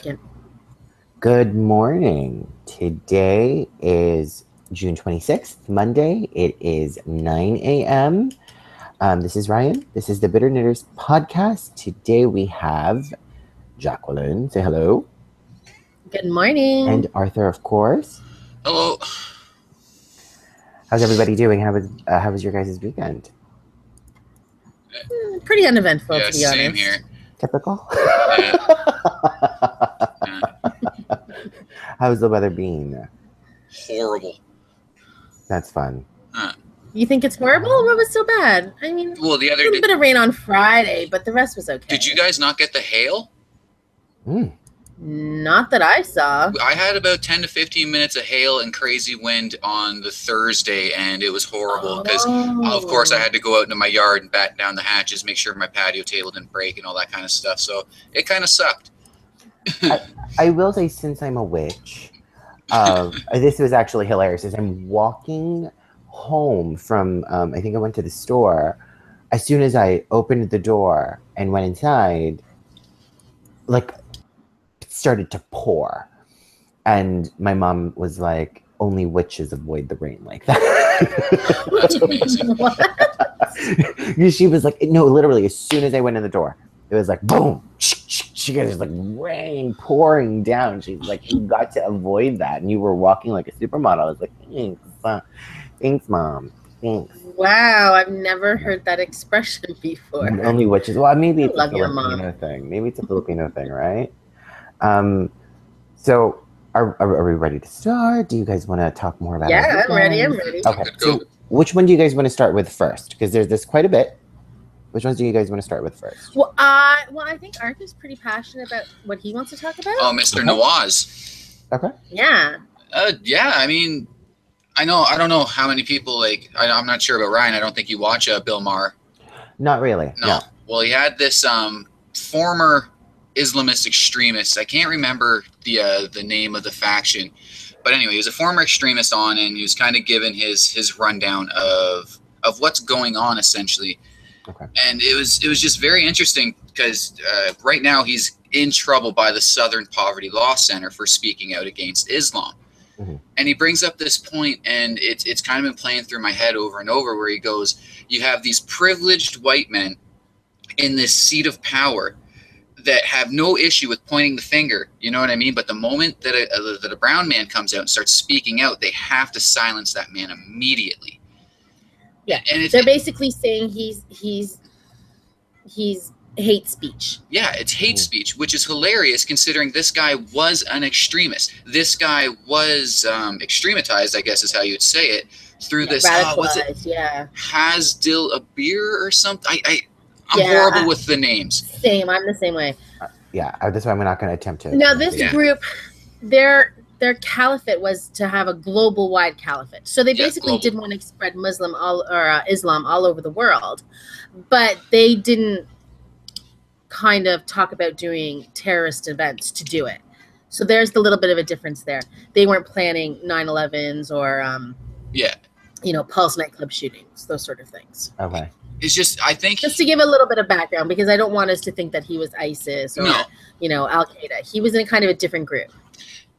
Yeah. Good morning. Today is June 26th, Monday. It is 9 a.m. This is Ryan. This is the Bitter Knitters podcast. Today we have Jacqueline. Say hello. Good morning. And Arthur, of course. Hello. How's everybody doing? How was your guys' weekend? Pretty uneventful, Yeah, to be same honest. here. Typical. Yeah. How's the weather been? Horrible. That's fun. You think it's horrible? What was so bad? I mean, Well, the a other little bit of rain on Friday, but the rest was okay. Did you guys not get the hail? Not that I saw. I had about 10 to 15 minutes of hail and crazy wind on the Thursday, and it was horrible because, of course, I had to go out into my yard and batten down the hatches, make sure my patio table didn't break and all that kind of stuff. So it kind of sucked. I will say, since I'm a witch, this was actually hilarious. As I'm walking home from, I think I went to the store, as soon as I opened the door and went inside, like, it started to pour. And my mom was like, only witches avoid the rain like that. That's amazing. She was like, no, literally, as soon as I went in the door, it was like, boom. She was like rain pouring down. She's like, you got to avoid that. And you were walking like a supermodel. I was like, thanks, Mom. Thanks. Wow, I've never heard that expression before. Only witches. Well, maybe it's love a your Filipino thing. Maybe it's a Filipino thing, right? So are we ready to start? Do you guys want to talk more about it? Yeah, I'm ready. Okay, so which one do you guys want to start with first? Because there's quite a bit. Which ones do you guys want to start with first? Well, I think Arthur's pretty passionate about what he wants to talk about. Oh, Mr. Nawaz. Okay. Yeah. Yeah, I mean, I don't know how many people, I'm not sure about Ryan. I don't think you watch Bill Maher. Not really. No. Well, he had this former Islamist extremist. I can't remember the name of the faction, but anyway, he was a former extremist on, and he was kind of given his rundown of what's going on essentially. Okay. And it was just very interesting because right now he's in trouble by the Southern Poverty Law Center for speaking out against Islam. Mm-hmm. And he brings up this point, and it's kind of been playing through my head over and over, where he goes, you have these privileged white men in this seat of power that have no issue with pointing the finger, you know what I mean? But the moment that a brown man comes out and starts speaking out, they have to silence that man immediately. Yeah, and they're basically saying he's hate speech. Yeah, it's hate speech, which is hilarious considering this guy was an extremist. This guy was extrematized, I guess is how you'd say it, through this. What's it? Yeah, Hasdil Abir or something. I'm horrible with the names. Same, I'm the same way. That's why I'm not going to attempt to. Now this group, their caliphate was to have a global wide caliphate. So they basically did want to spread Islam all over the world, but they didn't kind of talk about doing terrorist events to do it. So there's the little bit of a difference there. They weren't planning 9/11s or Pulse nightclub shootings, those sort of things. Okay. It's just, I think, just to give a little bit of background, because I don't want us to think that he was ISIS or Al Qaeda. He was in kind of a different group.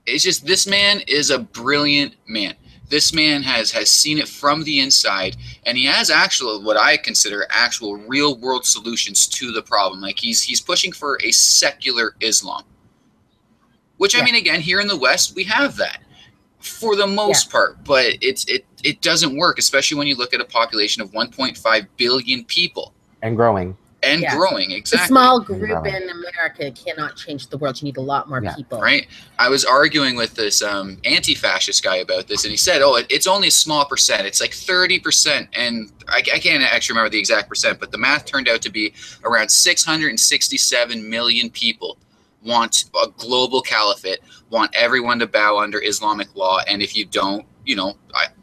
It's just, this man is a brilliant man. This man has seen it from the inside, and he has what I consider actual real world solutions to the problem. Like he's pushing for a secular Islam, which I mean, again, here in the West, we have that for the most part, but it doesn't work, especially when you look at a population of 1.5 billion people. And growing. Growing, exactly. A small group in America cannot change the world. You need a lot more people. Right. I was arguing with this anti-fascist guy about this, and he said, it's only a small percent. It's like 30%. And I can't actually remember the exact percent, but the math turned out to be around 667 million people want a global caliphate, want everyone to bow under Islamic law. And if you don't,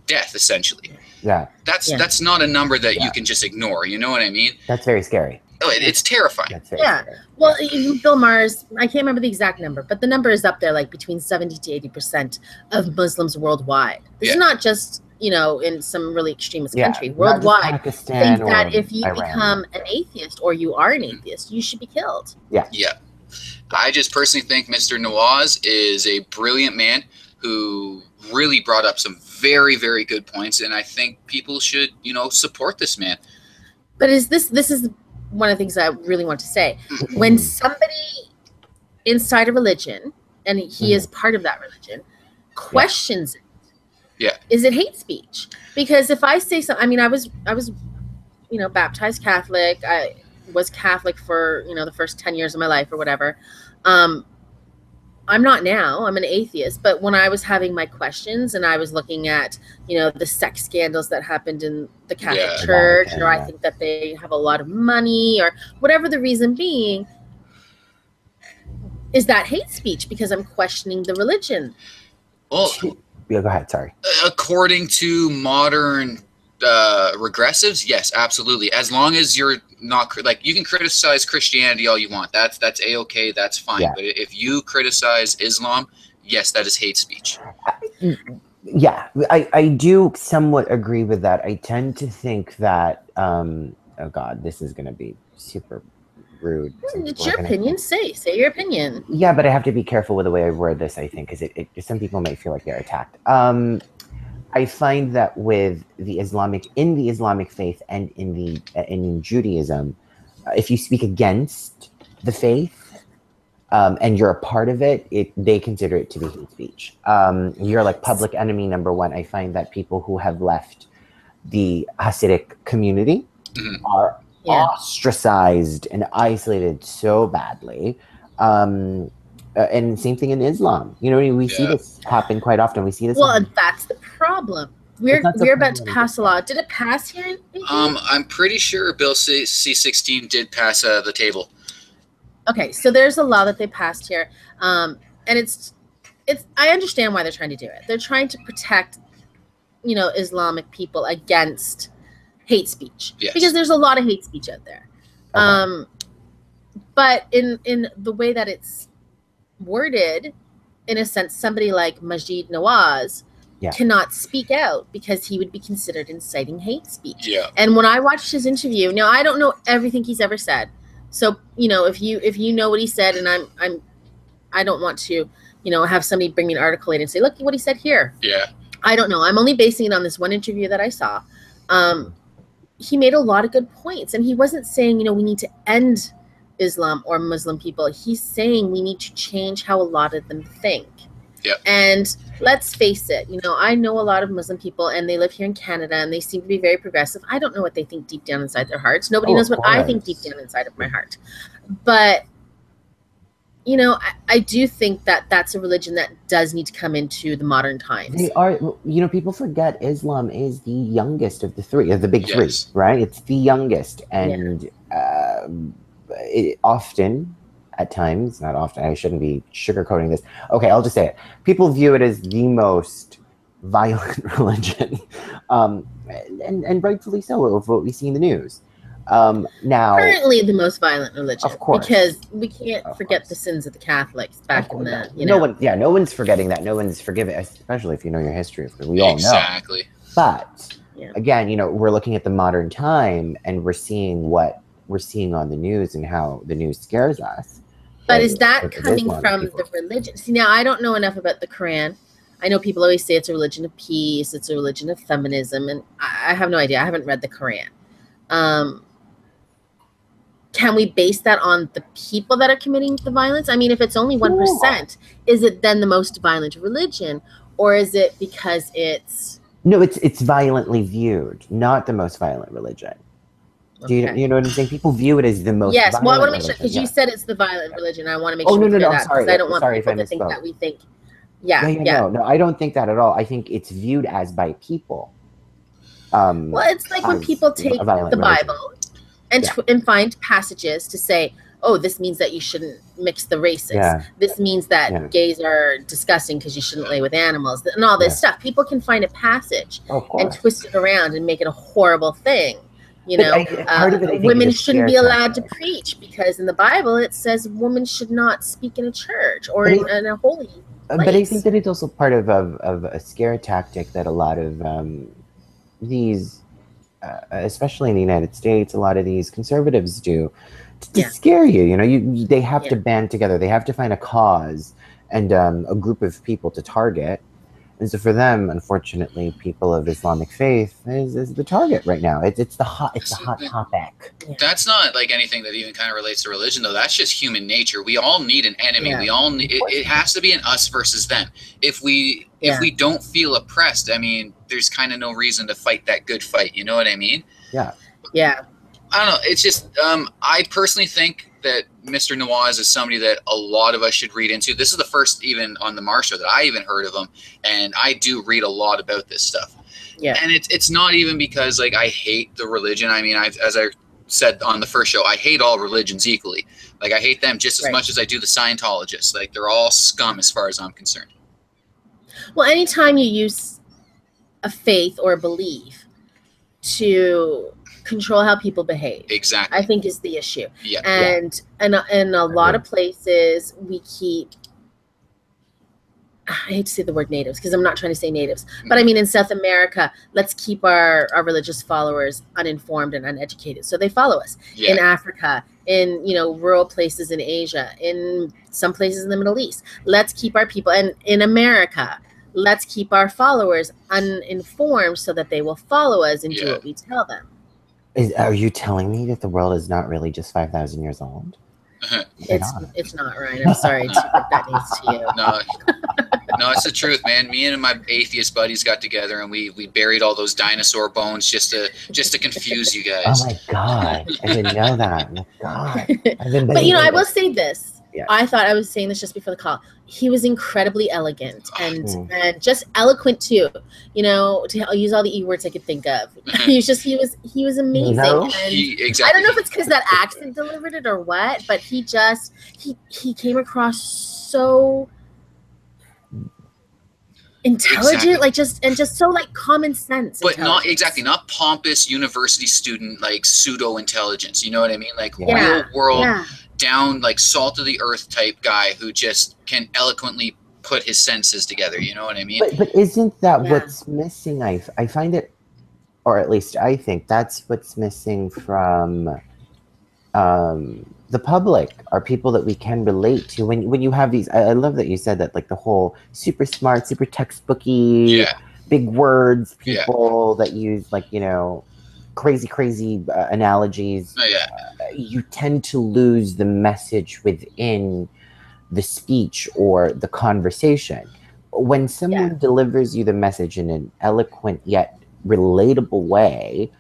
death, essentially. Yeah. That's not a number that you can just ignore. You know what I mean? That's very scary. Oh, it's terrifying. That's very scary. Well, Bill Maher's, I can't remember the exact number, but the number is up there, like between 70 to 80% of Muslims worldwide. This is not just, in some really extremist country. Worldwide, think that if you become an atheist or you are an atheist, you should be killed. Yeah. Yeah. I just personally think Mr. Nawaz is a brilliant man who really brought up some very, very good points, and I think people should, support this man. But this is one of the things I really want to say. When somebody inside a religion, and he is part of that religion, questions it, is it hate speech? Because if I say something, I mean, I was baptized Catholic. I was Catholic for the first 10 years of my life or whatever. I'm not now. I'm an atheist. But when I was having my questions and I was looking at, the sex scandals that happened in the Catholic Church, or I think that they have a lot of money, or whatever the reason being, is that hate speech because I'm questioning the religion? Well, yeah, go ahead. Sorry. According to modern regressives, yes, absolutely. As long as you're not you can criticize Christianity all you want. That's a-okay. That's fine. Yeah. But if you criticize Islam, yes, that is hate speech. Yeah, I do somewhat agree with that. I tend to think that, oh God, this is going to be super rude. It's your opinion. Say your opinion. Yeah, but I have to be careful with the way I word this, I think, because some people may feel like they're attacked. I find that with the Islamic faith and in Judaism, if you speak against the faith and you're a part of it, they consider it to be hate speech. You're like public enemy number one. I find that people who have left the Hasidic community are ostracized and isolated so badly. And same thing in Islam. We see this happen quite often. We see this. Well, and that's the problem. We're about to pass a law. Did it pass here? I'm pretty sure Bill C-16 did pass the table. Okay, so there's a law that they passed here, and it's. I understand why they're trying to do it. They're trying to protect, Islamic people against hate speech, because there's a lot of hate speech out there. Okay. But in the way that it's worded, in a sense, somebody like Maajid Nawaz cannot speak out because he would be considered inciting hate speech. Yeah. And when I watched his interview, now I don't know everything he's ever said. So, if you know what he said, and I don't want to, have somebody bring me an article in and say, look what he said here. Yeah. I don't know. I'm only basing it on this one interview that I saw. He made a lot of good points, and he wasn't saying, we need to end Islam or Muslim people. He's saying we need to change how a lot of them think. Yep. And let's face it, I know a lot of Muslim people, and they live here in Canada, and they seem to be very progressive. I don't know what they think deep down inside their hearts. Nobody knows what I think deep down inside of my heart. But, I do think that that's a religion that does need to come into the modern times. They are, people forget Islam is the youngest of the three, of the big three, right? It's the youngest. And it often, at times, not often, I shouldn't be sugarcoating this. Okay, I'll just say it. People view it as the most violent religion, and rightfully so, of what we see in the news. Now, currently the most violent religion, of course, because we can't forget the sins of the Catholics back in the. No one's forgetting that. No one's forgiving, especially if you know your history. We all know exactly. But again, we're looking at the modern time, and we're seeing what we're seeing on the news and how the news scares us. But is that coming from the religion? See, now I don't know enough about the Quran. I know people always say it's a religion of peace, it's a religion of feminism, and I have no idea. I haven't read the Quran. Can we base that on the people that are committing the violence? I mean, if it's only 1%, is it then the most violent religion, or is it because it's? No, it's violently viewed, not the most violent religion. Okay. Do you know what I'm saying? People view it as the most. Yes, well, I want to make sure, because you said it's the violent religion. I want to make sure. No, that, I'm sorry. I don't want people to think that we think. No, I don't think that at all. I think it's viewed as by people. Well, it's like when people take the Bible and find passages to say, oh, this means that you shouldn't mix the races. Yeah. This means that gays are disgusting because you shouldn't lay with animals, and all this stuff. People can find a passage and twist it around and make it a horrible thing. Women shouldn't be allowed to preach because in the Bible it says women should not speak in a church or in a holy place. But I think that it's also part of a scare tactic that a lot of these, especially in the United States, a lot of these conservatives do to Yeah. scare you. You know, they have to Yeah. band together. They have to find a cause and a group of people to target. And so for them, unfortunately, people of Islamic faith is the target right now. It's the hot topic. That's not like anything that even kind of relates to religion, though. That's just human nature. We all need an enemy. Yeah. We all need, it has to be an us versus them. If we don't feel oppressed, I mean, there's kind of no reason to fight that good fight. You know what I mean? Yeah. Yeah. I don't know. It's just I personally think that Mr. Nawaz is somebody that a lot of us should read into. This is the first even on the Mars show that I even heard of him, and I do read a lot about this stuff. Yeah. And it's not even because like I hate the religion. I mean, as I said on the first show, I hate all religions equally. Like I hate them just as much as I do the Scientologists. Like they're all scum as far as I'm concerned. Well, anytime you use a faith or a belief to control how people behave, exactly, I think is the issue. Yeah. And in a lot of places we keep, I hate to say the word natives because I'm not trying to say natives, but I mean in South America, let's keep our religious followers uninformed and uneducated so they follow us. Yeah. In Africa, in rural places in Asia, in some places in the Middle East, let's keep our people, and in America, let's keep our followers uninformed so that they will follow us and do what we tell them. Are you telling me that the world is not really just 5,000 years old? It's not, Ryan. I'm sorry to put that news to you. No, it's the truth, man. Me and my atheist buddies got together and we buried all those dinosaur bones just to confuse you guys. Oh my god, I didn't know that. Oh my god. But I will say this. Yeah. I thought I was saying this just before the call. He was incredibly elegant and just eloquent too. To use all the E words I could think of. he was amazing. No. And Exactly. I don't know if it's because that accent delivered it or what, but he came across so intelligent, just so like common sense. But not pompous university student like pseudo intelligence. You know what I mean? Like real world. Down like salt of the earth type guy who just can eloquently put his senses together. You know what I mean? But isn't that what's missing? I find it, or at least I think that's what's missing from the public, are people that we can relate to. When you have these, I love that you said that, like the whole super smart, super textbooky, big words, people that use like crazy analogies. You tend to lose the message within the speech or the conversation. When someone delivers you the message in an eloquent yet relatable way,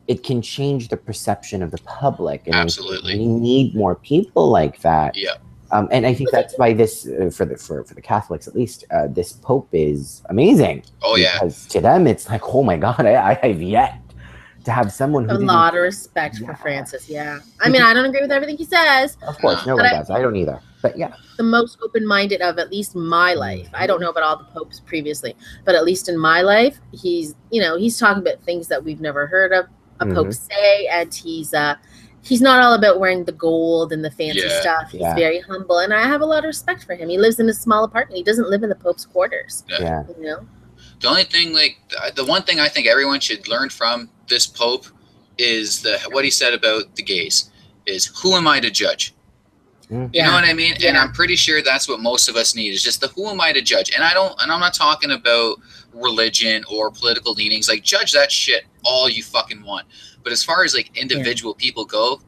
it can change the perception of the public. And absolutely, we need more people like that. Yeah. And I think that's why this, for the Catholics at least, this Pope is amazing. Oh yeah. Because to them, it's like, oh my God, I have yet to have someone who a lot of respect for Francis. Yeah. I mean, I don't agree with everything he says. Of course, no one does. I don't either. But yeah. The most open-minded of at least my life. I don't know about all the popes previously, but at least in my life, he's talking about things that we've never heard of a pope say, and he's not all about wearing the gold and the fancy stuff. He's very humble, and I have a lot of respect for him. He lives in a small apartment. He doesn't live in the Pope's quarters. Yeah. The only thing, the one thing I think everyone should learn from this Pope is what he said about the gays is, who am I to judge? You know what I mean? Yeah. And I'm pretty sure that's what most of us need, is just the who am I to judge? And I'm not talking about religion or political leanings. Like, judge that shit all you fucking want. But as far as like individual people go,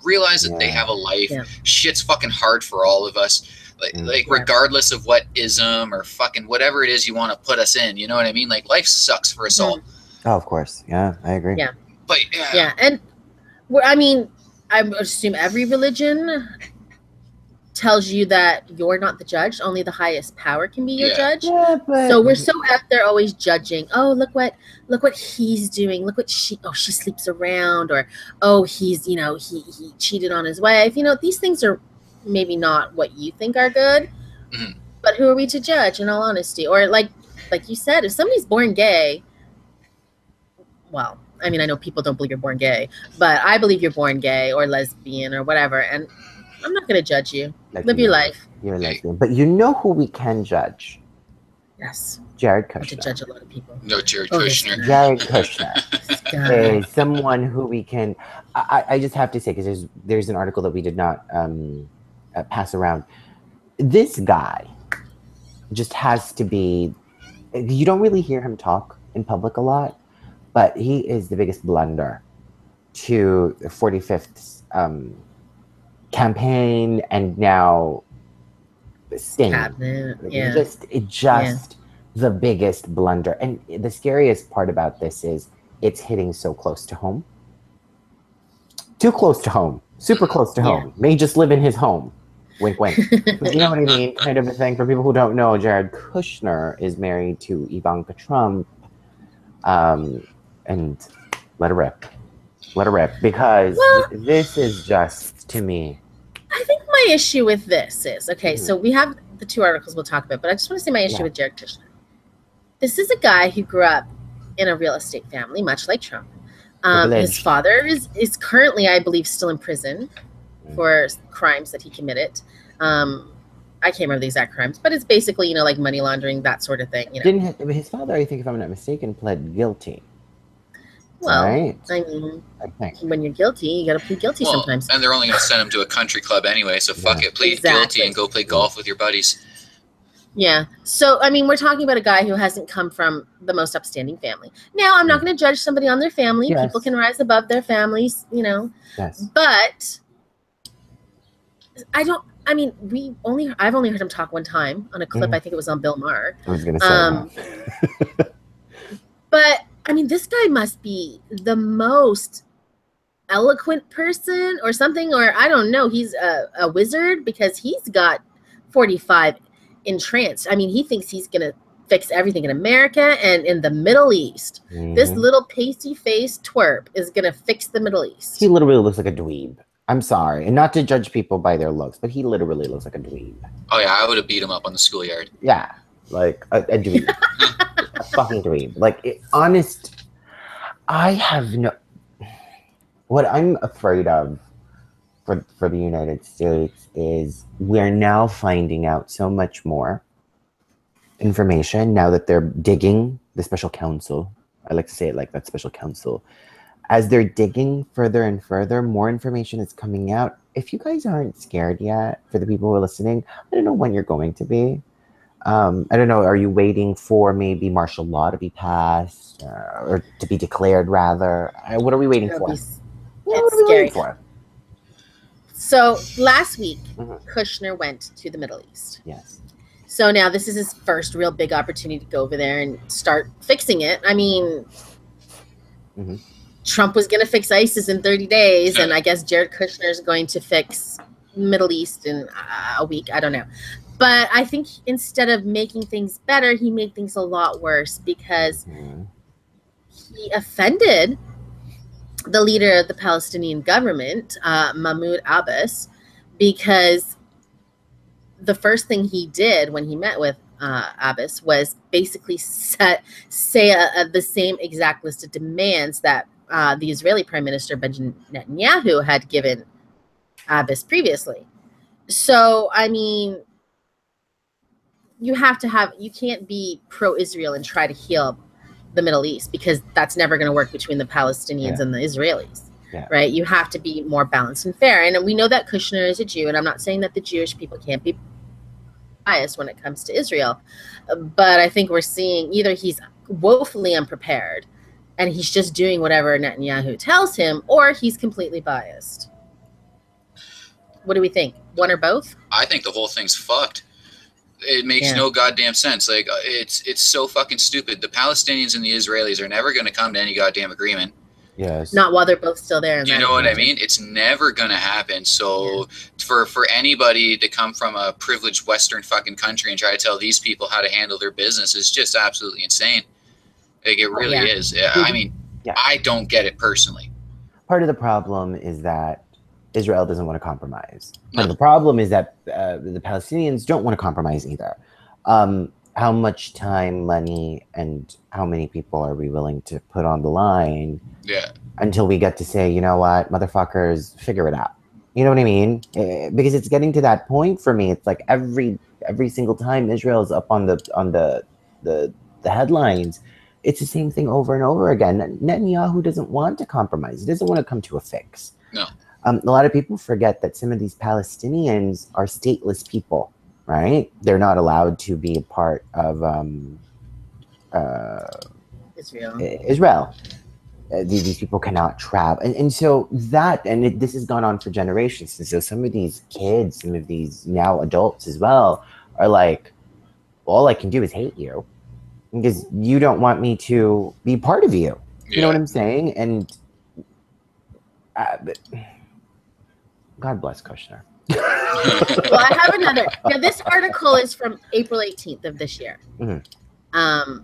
realize that they have a life. Yeah. Shit's fucking hard for all of us. Like regardless of what ism or fucking whatever it is you want to put us in, you know what I mean? Like, life sucks for us all. Oh, of course. Yeah, I agree. Yeah. But and I mean, I assume every religion tells you that you're not the judge, only the highest power can be your judge. Yeah, but so we're so out there always judging. Oh, look what he's doing. Look what she sleeps around, or he's he cheated on his wife. These things are maybe not what you think are good, but who are we to judge, in all honesty? Or like you said, if somebody's born gay, well, I mean, I know people don't believe you're born gay, but I believe you're born gay or lesbian or whatever, and I'm not going to judge you. Live your life. You're a lesbian. But you know who we can judge? Yes. Jared Not to Kushner. judge a lot of people. No, Jared Oh, Kushner. Jared Kushner This guy. is someone who we can. I just have to say, because there's an article that we did not pass around. This guy just has to be. You don't really hear him talk in public a lot, but he is the biggest blunder to the 45th campaign and now sting. Cabinet. Yeah. Just the biggest blunder. And the scariest part about this is it's hitting so close to home. Too close to home. Super close to home. May just live in his home. Wink, wink. You know what I mean? Kind of a thing. For people who don't know, Jared Kushner is married to Ivanka Trump. And let her rip. Let her rip. Because this is just, to me. I think my issue with this is, okay, so we have the two articles we'll talk about, but I just want to say my issue with Jared Kushner. This is a guy who grew up in a real estate family, much like Trump. His father is currently, I believe, still in prison for crimes that he committed. I can't remember the exact crimes, but it's basically, you know, like money laundering, that sort of thing. You know? Didn't his father, I think, if I'm not mistaken, pled guilty? Well, right? I mean, when you're guilty, you got to plead guilty sometimes. And they're only going to send him to a country club anyway, so fuck it, plead guilty and go play golf with your buddies. Yeah. So, I mean, we're talking about a guy who hasn't come from the most upstanding family. Now, I'm not going to judge somebody on their family. Yes. People can rise above their families, you know. Yes. But I've only heard him talk one time on a clip. I think it was on Bill Maher. I was going to say that. But, I mean, this guy must be the most eloquent person or something, or I don't know. He's a wizard because he's got 45 entranced. I mean, he thinks he's going to fix everything in America and in the Middle East. This little pasty-faced twerp is going to fix the Middle East. He literally looks like a dweeb. I'm sorry. And not to judge people by their looks, but he literally looks like a dweeb. Oh, yeah. I would have beat him up on the schoolyard. Yeah. Like a dweeb. A fucking dweeb. Like, I have no... What I'm afraid of for the United States is we're now finding out so much more information now that they're digging the special counsel. I like to say it like that, special counsel. As they're digging further and further, more information is coming out. If you guys aren't scared yet, for the people who are listening, I don't know when you're going to be. I don't know, are you waiting for maybe martial law to be passed or to be declared, rather? What are we waiting for? It's scary. So last week, Kushner went to the Middle East. Yes. So now this is his first real big opportunity to go over there and start fixing it. I mean, Trump was going to fix ISIS in 30 days, and I guess Jared Kushner is going to fix Middle East in a week. I don't know. But I think instead of making things better, he made things a lot worse because he offended the leader of the Palestinian government, Mahmoud Abbas, because the first thing he did when he met with Abbas was basically say the same exact list of demands that the Israeli Prime Minister Benjamin Netanyahu had given Abbas previously. So, I mean, you can't be pro-Israel and try to heal the Middle East, because that's never going to work between the Palestinians and the Israelis, right? You have to be more balanced and fair. And we know that Kushner is a Jew, and I'm not saying that the Jewish people can't be biased when it comes to Israel, but I think we're seeing either he's woefully unprepared and he's just doing whatever Netanyahu tells him, or he's completely biased. What do we think? One or both? I think the whole thing's fucked. It makes no goddamn sense. Like, it's so fucking stupid. The Palestinians and the Israelis are never going to come to any goddamn agreement. Yes. Not while they're both still there. Do you know what I mean? It's never going to happen. So for anybody to come from a privileged Western fucking country and try to tell these people how to handle their business is just absolutely insane. Like, it really is. I mean, I don't get it personally. Part of the problem is that Israel doesn't want to compromise. Part of the problem is that the Palestinians don't want to compromise either. How much time, money, and how many people are we willing to put on the line until we get to say, you know what, motherfuckers, figure it out. You know what I mean? Because it's getting to that point for me. It's like every single time Israel's up on the the headlines, it's the same thing over and over again. Netanyahu doesn't want to compromise. He doesn't want to come to a fix. No. A lot of people forget that some of these Palestinians are stateless people, right? They're not allowed to be a part of Israel. These people cannot travel. And so this has gone on for generations. And so some of these kids, some of these now adults as well, are like, all I can do is hate you because you don't want me to be part of you. You know what I'm saying? And God bless Kushner. Well, I have another. Now, this article is from April 18th of this year. Mm-hmm.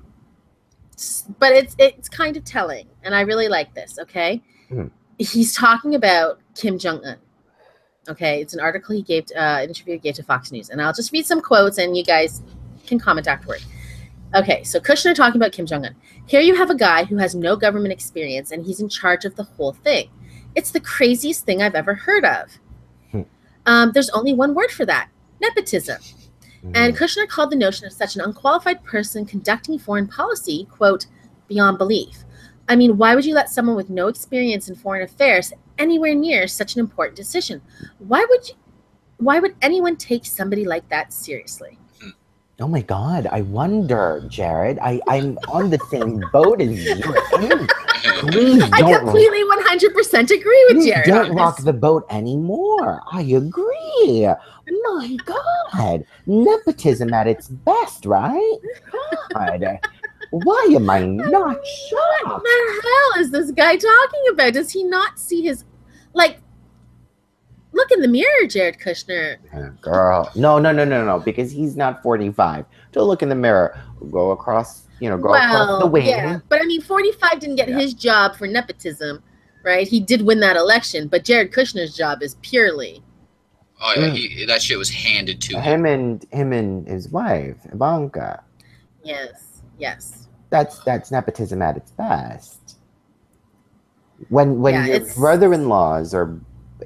But it's kind of telling, and I really like this, okay? Mm-hmm. He's talking about Kim Jong-un. Okay, it's an article he gave, an interview he gave to Fox News. And I'll just read some quotes, and you guys can comment afterward. Okay, so Kushner talking about Kim Jong-un. Here you have a guy who has no government experience, and he's in charge of the whole thing. It's the craziest thing I've ever heard of. There's only one word for that: nepotism. And Kushner called the notion of such an unqualified person conducting foreign policy, quote, beyond belief. I mean, why would you let someone with no experience in foreign affairs anywhere near such an important decision? Why would anyone take somebody like that seriously? Oh my God, I wonder, Jared. I'm on the same boat as you. Please don't. I completely 100% agree with Jared. Don't rock the boat anymore. I agree. My God. Nepotism at its best, right? God. Why am I not shocked? What the hell is this guy talking about? Does he not see his, like, look in the mirror, Jared Kushner. Girl. No, because he's not 45. Don't look in the mirror. Go across, across the wing. Yeah, but I mean, 45 didn't get his job for nepotism, right? He did win that election, but Jared Kushner's job is purely. Oh yeah, that shit was handed to him and his wife, Ivanka. Yes. That's nepotism at its best. When your brother-in-laws are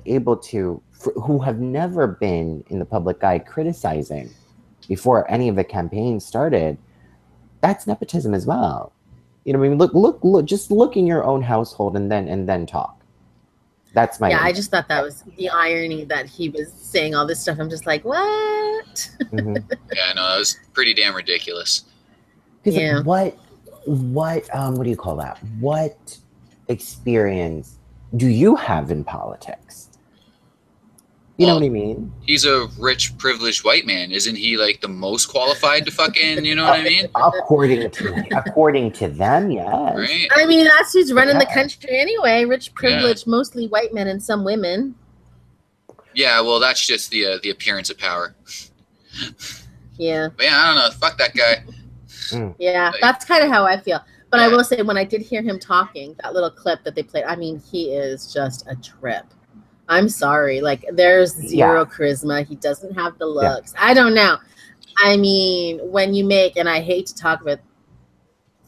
able to, who have never been in the public eye criticizing before any of the campaigns started, that's nepotism as well. You know what I mean? Look, just look in your own household and then talk. That's my opinion. I just thought that was the irony that he was saying all this stuff. I'm just like, what? Mm-hmm. Yeah, no, that was pretty damn ridiculous. Yeah. What do you call that? What experience do you have in politics? You know what I mean? He's a rich, privileged white man. Isn't he like the most qualified to fucking, you know what I mean? According to them, yes. Right? I mean, that's who's running the country anyway. Rich, privileged, mostly white men and some women. Yeah, well, that's just the appearance of power. Yeah. But yeah, I don't know. Fuck that guy. Yeah, that's kind of how I feel. But I will say, when I did hear him talking, that little clip that they played, I mean, he is just a trip. I'm sorry. Like, there's zero charisma. He doesn't have the looks. I don't know. I mean, when you make, and I hate to talk about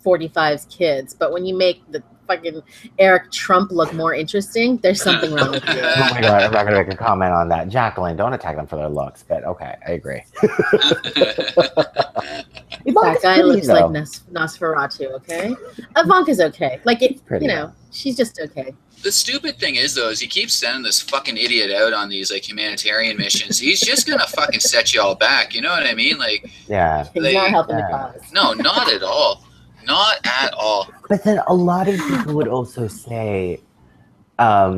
45's kids, but when you make the fucking Eric Trump look more interesting, there's something wrong with you. Oh my God, I'm not going to make a comment on that. Jacqueline, don't attack them for their looks, but okay, I agree. That guy looks like Nosferatu, okay? Ivanka's okay. Like, she's just okay. The stupid thing is, though, is he keeps sending this fucking idiot out on these, like, humanitarian missions. He's just going to fucking set you all back. You know what I mean? Like, he's not helping the cause. No, not at all. Not at all. But then a lot of people would also say, half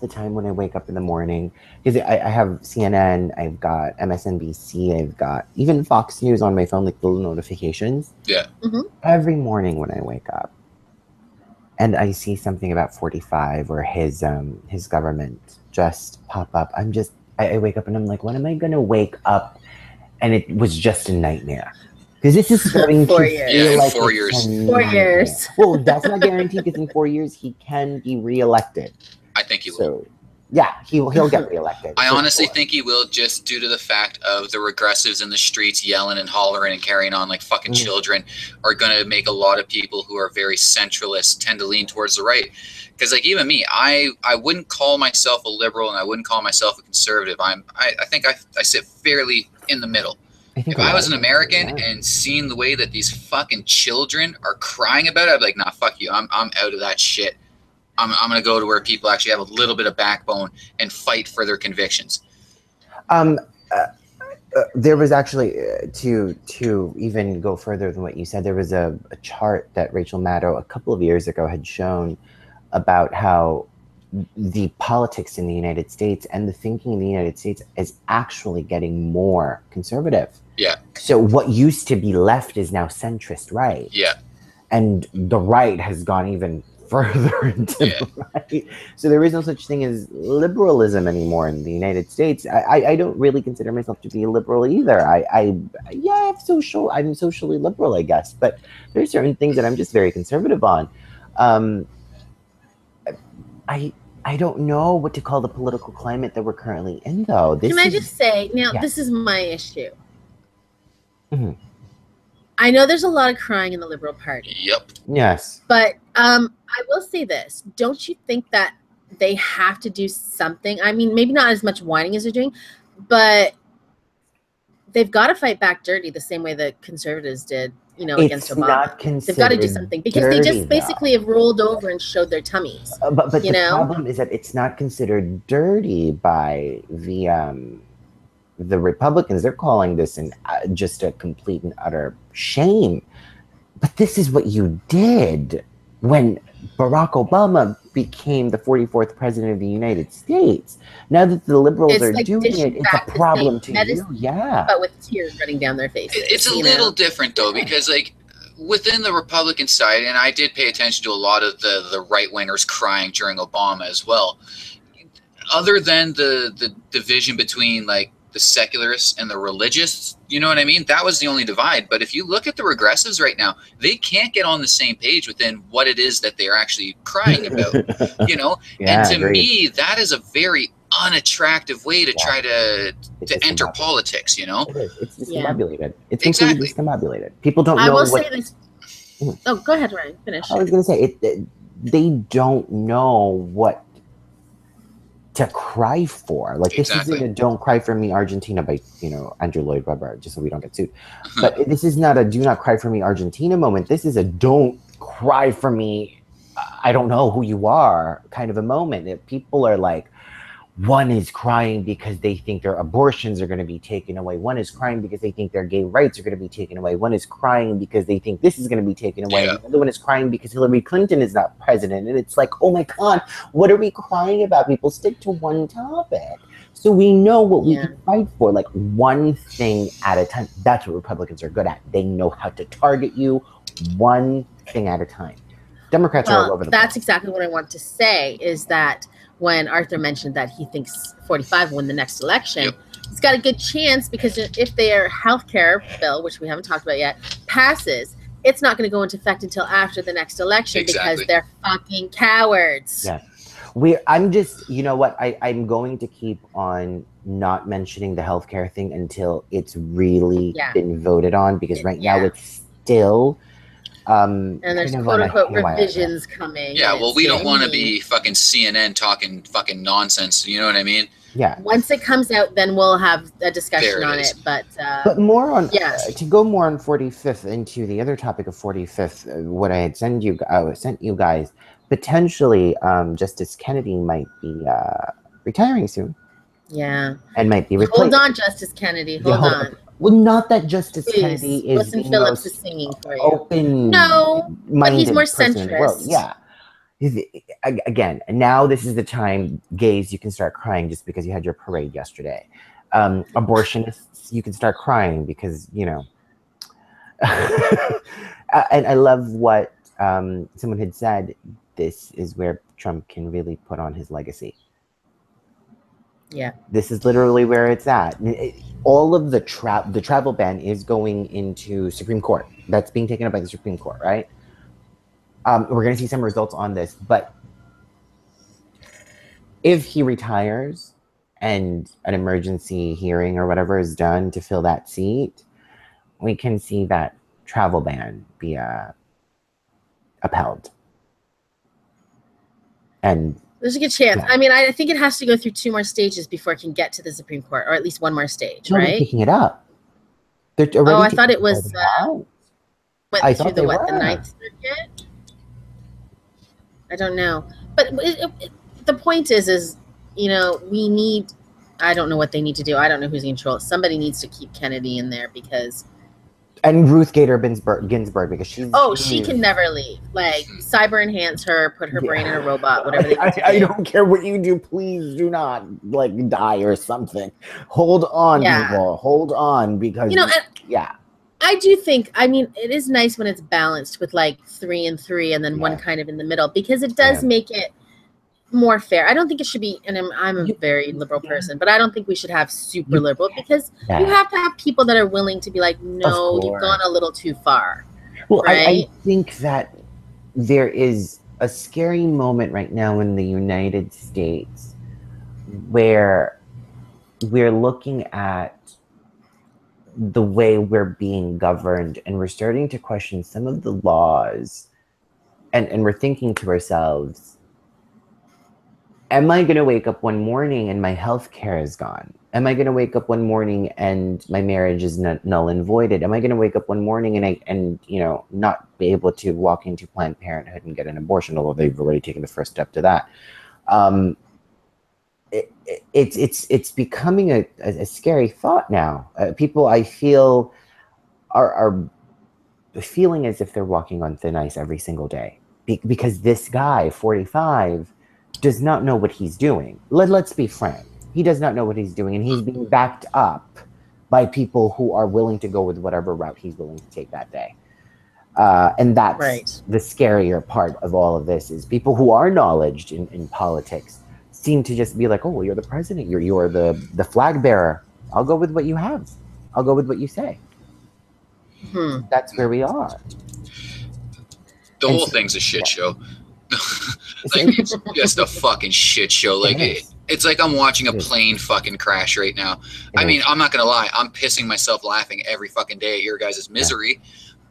the time when I wake up in the morning, because I have CNN, I've got MSNBC, I've got even Fox News on my phone, like the little notifications. Yeah. Mm-hmm. Every morning when I wake up and I see something about 45 or his government just pop up, I wake up and I'm like, when am I going to wake up? And it was just a nightmare. Because this is starting to feel like 4 years. 4 years. Well, that's not guaranteed because in 4 years he can be reelected. I think he will. Yeah, he'll get reelected. I honestly think he will, just due to the fact of the regressives in the streets yelling and hollering and carrying on like fucking children are going to make a lot of people who are very centralist tend to lean towards the right. Because like even me, I wouldn't call myself a liberal and I wouldn't call myself a conservative. I think I sit fairly in the middle. If I was an American and seeing the way that these fucking children are crying about it, I'd be like, nah, fuck you. I'm out of that shit. I'm going to go to where people actually have a little bit of backbone and fight for their convictions. There was actually, to even go further than what you said, there was a chart that Rachel Maddow a couple of years ago had shown about how the politics in the United States and the thinking in the United States is actually getting more conservative. Yeah. So what used to be left is now centrist right. Yeah. And the right has gone even further into the right. So there is no such thing as liberalism anymore in the United States. I don't really consider myself to be a liberal either. I'm socially liberal, I guess, but there's certain things that I'm just very conservative on. I don't know what to call the political climate that we're currently in, though. Can I just say, now, this is my issue. I know there's a lot of crying in the Liberal Party. Yep. Yes. But I will say this. Don't you think that they have to do something? I mean, maybe not as much whining as they're doing, but they've got to fight back dirty the same way the Conservatives did, against Obama. They've got to do something because they just basically have rolled over and showed their tummies. But the problem is that it's not considered dirty by the Republicans. They're calling this just a complete and utter shame. But this is what you did when Barack Obama became the 44th president of the United States. Now that the liberals are doing it, it's a problem to you. Yeah. But with tears running down their faces. It's a little different, though, because, like, within the Republican side, and I did pay attention to a lot of the right-wingers crying during Obama as well, other than the division between, like, the secularists and the religious, you know what I mean? That was the only divide. But if you look at the regressives right now, they can't get on the same page within what it is that they're actually crying about, and to me, that is a very unattractive way to try to enter politics, It is. It's discombobulated. It's completely discombobulated. People don't know I will say this. Oh, go ahead, Ryan. Finish. I was going to say, they don't know what to cry for. Like, this isn't a "Don't Cry for Me, Argentina" by Andrew Lloyd Webber, just so we don't get sued. But this is not a "Do Not Cry for Me, Argentina" moment. This is a "Don't cry for me, I don't know who you are" kind of a moment. That people are like, one is crying because they think their abortions are going to be taken away. One is crying because they think their gay rights are going to be taken away. One is crying because they think this is going to be taken away. The other one is crying because Hillary Clinton is not president. And it's like, oh my God, what are we crying about? People stick to one topic. So we know what we can fight for, like one thing at a time. That's what Republicans are good at. They know how to target you one thing at a time. Democrats are all over the place. That's exactly what I want to say, is that when Arthur mentioned that he thinks 45 will win the next election, he's got a good chance, because if their healthcare bill, which we haven't talked about yet, passes, it's not going to go into effect until after the next election because they're fucking cowards. Yeah. I'm just, you know what, I'm going to keep on not mentioning the healthcare thing until it's really been voted on, because right now it's still... and there's quote-unquote revisions coming. Yeah, well, we don't want to be fucking CNN talking fucking nonsense. You know what I mean? Yeah. Once it comes out, then we'll have a discussion on it. But more on to go more on 45th into the other topic of 45th. What I had sent you guys, potentially Justice Kennedy might be retiring soon. Yeah. And might be replaced. Hold on, Justice Kennedy. Hold on. Well, not that Justice Kennedy is Wilson Phillips is singing for you. Open. No, but he's more centrist. Yeah. Again, now this is the time, gays, you can start crying just because you had your parade yesterday. Abortionists, you can start crying because, and I love what someone had said. This is where Trump can really put on his legacy. Yeah. This is literally where it's at. All of the travel ban is going into Supreme Court. That's being taken up by the Supreme Court, right? We're going to see some results on this, but if he retires and an emergency hearing or whatever is done to fill that seat, we can see that travel ban be upheld. And there's a good chance. Yeah. I mean, I think it has to go through 2 more stages before it can get to the Supreme Court, or at least 1 more stage, they're right? picking it up. They're Oh, already I thought it taking was out. went I through thought the they what, the were. Ninth Circuit? I don't know. But the point is, you know, we need, I don't know what they need to do. I don't know who's in control. Somebody needs to keep Kennedy in there because And Ruth Gator Ginsburg, because she can never leave. Like, cyber enhance her, put her brain in a robot, whatever they need to do. I don't care what you do. Please do not like die or something. Hold on, people. Hold on, because you know, yeah. I do think, I mean, it is nice when it's balanced with like 3 and 3 and then one kind of in the middle, because it does make it more fair. I don't think it should be, and I'm a very liberal person, but I don't think we should have super liberal, because you have to have people that are willing to be like, no, you've gone a little too far. Well, right? I think that there is a scary moment right now in the United States where we're looking at the way we're being governed, and we're starting to question some of the laws, and we're thinking to ourselves, am I going to wake up one morning and my health care is gone? Am I going to wake up one morning and my marriage is null and voided? Am I going to wake up one morning and you know, not be able to walk into Planned Parenthood and get an abortion, although they've already taken the first step to that? It's becoming a scary thought now. People, I feel, are feeling as if they're walking on thin ice every single day, because this guy, 45, does not know what he's doing. Let's be frank. He does not know what he's doing, and he's being backed up by people who are willing to go with whatever route he's willing to take that day. And that's the scarier part of all of this, is people who are knowledgeable in politics seem to just be like, oh, well, you're the president. You're the flag bearer. I'll go with what you have. I'll go with what you say. That's where we are. The whole thing's a shit show. Like, it's just a fucking shit show. Like, it's like I'm watching a plane fucking crash right now. I mean, I'm not gonna lie, I'm pissing myself laughing every fucking day at your guys' misery,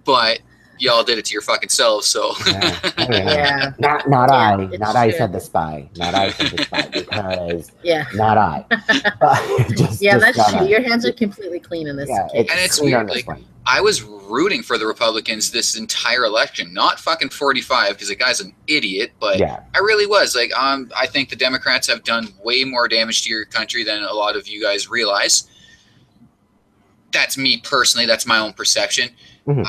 but y'all did it to your fucking selves. So not I said the spy, because not I. That's true. Your hands are completely clean in this case. And it's weird. Like, I was rooting for the Republicans this entire election, not fucking 45, because the guy's an idiot, but I really was. Like, I think the Democrats have done way more damage to your country than a lot of you guys realize. That's me personally. That's my own perception.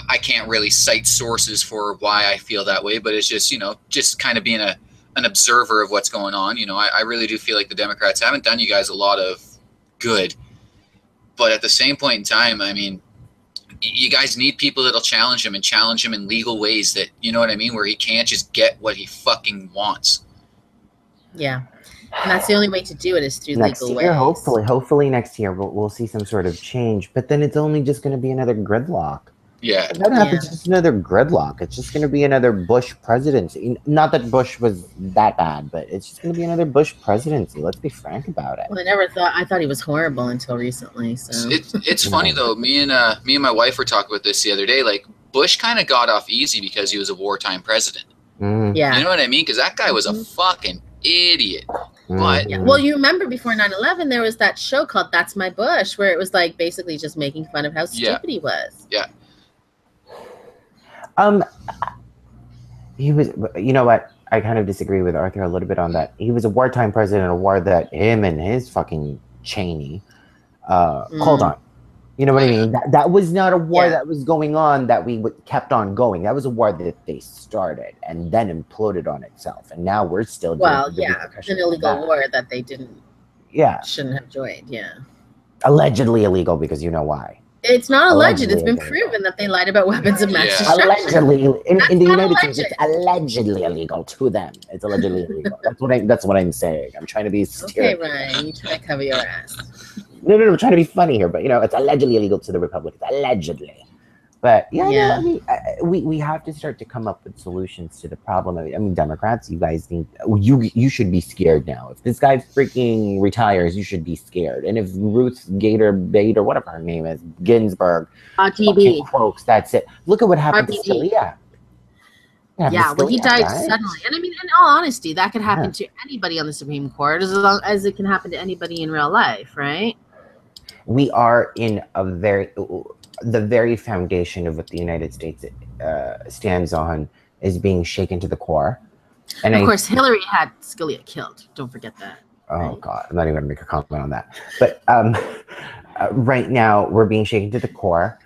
I can't really cite sources for why I feel that way, but it's just, you know, just kind of being an observer of what's going on. You know, I really do feel like the Democrats haven't done you guys a lot of good. But at the same point in time, I mean, you guys need people that'll challenge him in legal ways, that, you know what I mean, where he can't just get what he fucking wants. Yeah. And that's the only way to do it, is through legal ways. Hopefully next year we'll see some sort of change, but then it's only just going to be another gridlock. Yeah. If that happens, it's just another gridlock. It's just going to be another Bush presidency. Not that Bush was that bad, but it's just going to be another Bush presidency. Let's be frank about it. Well, I thought he was horrible until recently. So it's funny though. Me and my wife were talking about this the other day. Like, Bush kind of got off easy because he was a wartime president. Yeah. You know what I mean? Because that guy was a fucking idiot. But well, you remember before 9/11, there was that show called That's My Bush, where it was like basically just making fun of how stupid he was. Yeah. He was, you know what? I kind of disagree with Arthur a little bit on that. He was a wartime president, a war that him and his fucking Cheney called on. You know what I mean? That was not a war that was going on that we kept on going. That was a war that they started and then imploded on itself. And now we're still an illegal war that they shouldn't have joined. Yeah. Allegedly illegal, because you know why. It's not alleged. It's been proven that they lied about weapons of mass destruction. Allegedly, in the United States, it's allegedly illegal to them. It's allegedly illegal. That's what I'm saying. I'm trying to be satirical. Okay, Ryan, you try to cover your ass. No, I'm trying to be funny here, but you know, it's allegedly illegal to the Republic. It's allegedly. But yeah, Yeah. no, I mean, we have to start to come up with solutions to the problem. I mean, Democrats, you guys need you should be scared now. If this guy freaking retires, you should be scared. And if Ruth Gator Bate or whatever her name is, Ginsburg, fucking croaks, that's it. Look at what happened to Scalia. Yeah, well, he died suddenly. And I mean, in all honesty, that could happen to anybody on the Supreme Court as long as it can happen to anybody in real life, right? We are in the very foundation of what the United States stands on is being shaken to the core. And of course, Hillary had Scalia killed. Don't forget that. Oh, right? God, I'm not even going to make a comment on that. But right now, we're being shaken to the core.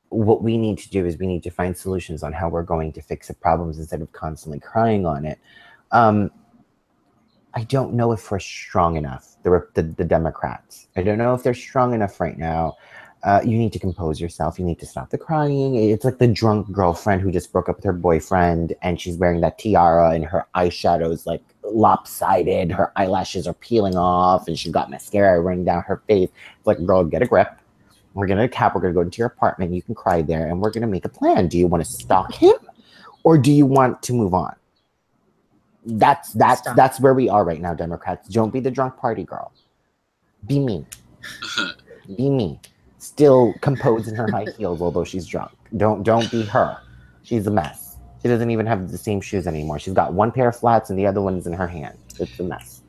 What we need to do is we need to find solutions on how we're going to fix the problems instead of constantly crying on it. I don't know if we're strong enough, the Democrats. I don't know if they're strong enough right now. You need to compose yourself. You need to stop the crying. It's like the drunk girlfriend who just broke up with her boyfriend and she's wearing that tiara and her eyeshadow's like lopsided. Her eyelashes are peeling off and she's got mascara running down her face. It's like, girl, get a grip. We're going to cap. We're going to go into your apartment. You can cry there and we're going to make a plan. Do you want to stalk him or do you want to move on? That's where we are right now, Democrats. Don't be the drunk party girl. Be me. Be me. Still composed in her high heels, although she's drunk. Don't be her. She's a mess. She doesn't even have the same shoes anymore. She's got one pair of flats and the other one's in her hand. It's a mess.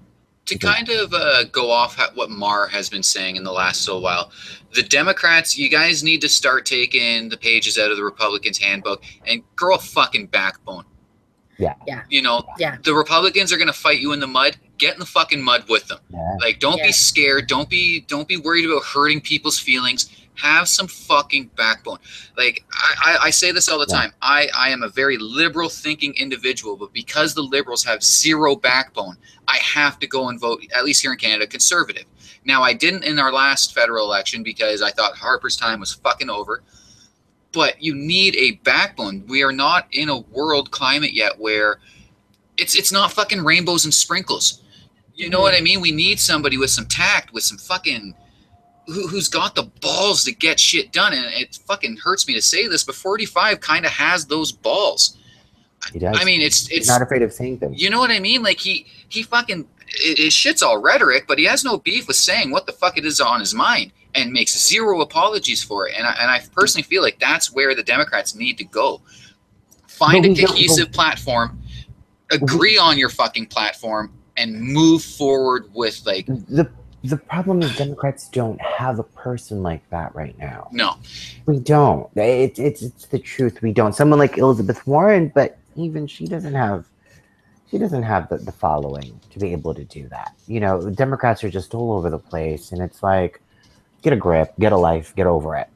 To kind of go off what Mar has been saying in the last little while, the Democrats, you guys need to start taking the pages out of the Republicans' handbook and grow a fucking backbone. Yeah. You know, the Republicans are going to fight you in the mud. Get in the fucking mud with them. Yeah. Like, don't be scared. Don't be worried about hurting people's feelings. Have some fucking backbone. Like, I say this all the time. I am a very liberal thinking individual, but because the liberals have zero backbone, I have to go and vote, at least here in Canada, Conservative. Now, I didn't in our last federal election because I thought Harper's time was fucking over. But you need a backbone. We are not in a world climate yet where it's not fucking rainbows and sprinkles. You know what I mean? We need somebody with some tact, with some fucking who's got the balls to get shit done. And it fucking hurts me to say this, but 45 kind of has those balls. He does. I mean, it's not afraid of saying things. You know what I mean? Like he fucking his shit's all rhetoric, but he has no beef with saying what the fuck it is on his mind. And makes zero apologies for it. And I personally feel like that's where the Democrats need to go. Find a cohesive platform, agree on your fucking platform, and move forward with like... The problem is Democrats don't have a person like that right now. No. We don't. It's the truth. We don't. Someone like Elizabeth Warren, but even she doesn't have the following to be able to do that. You know, Democrats are just all over the place, and it's like, get a grip, get a life, get over it.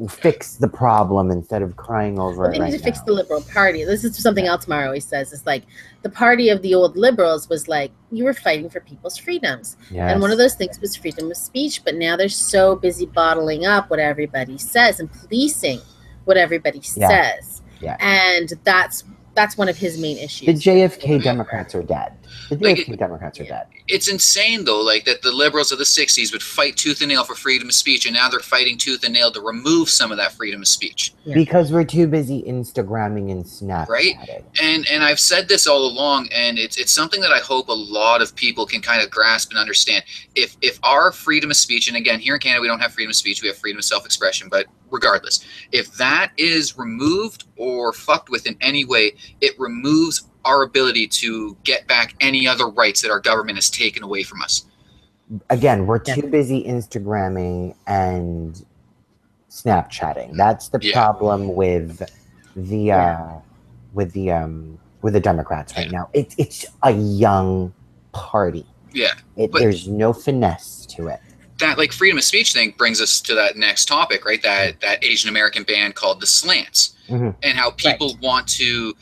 Fix the problem instead of crying over it. They need to fix the Liberal Party. This is something else Mara always says. It's like the party of the old liberals was like, you were fighting for people's freedoms. Yes. And one of those things was freedom of speech. But now they're so busy bottling up what everybody says and policing what everybody says. Yeah. And that's one of his main issues. The JFK Democrats are dead. The JFK Democrats are dead. It's insane, though, like that the liberals of the 60s would fight tooth and nail for freedom of speech, and now they're fighting tooth and nail to remove some of that freedom of speech. Yeah. Because we're too busy Instagramming and Snapchatting. Right? And I've said this all along, and it's something that I hope a lot of people can kind of grasp and understand. If our freedom of speech, and again, here in Canada, we don't have freedom of speech, we have freedom of self-expression, but regardless, if that is removed or fucked with in any way, it removes our ability to get back any other rights that our government has taken away from us. Again, we're too busy Instagramming and Snapchatting. That's the problem with the Democrats right now. It's a young party. Yeah. There's no finesse to it. That like freedom of speech thing brings us to that next topic, right? That Asian American band called the Slants, and how people want to.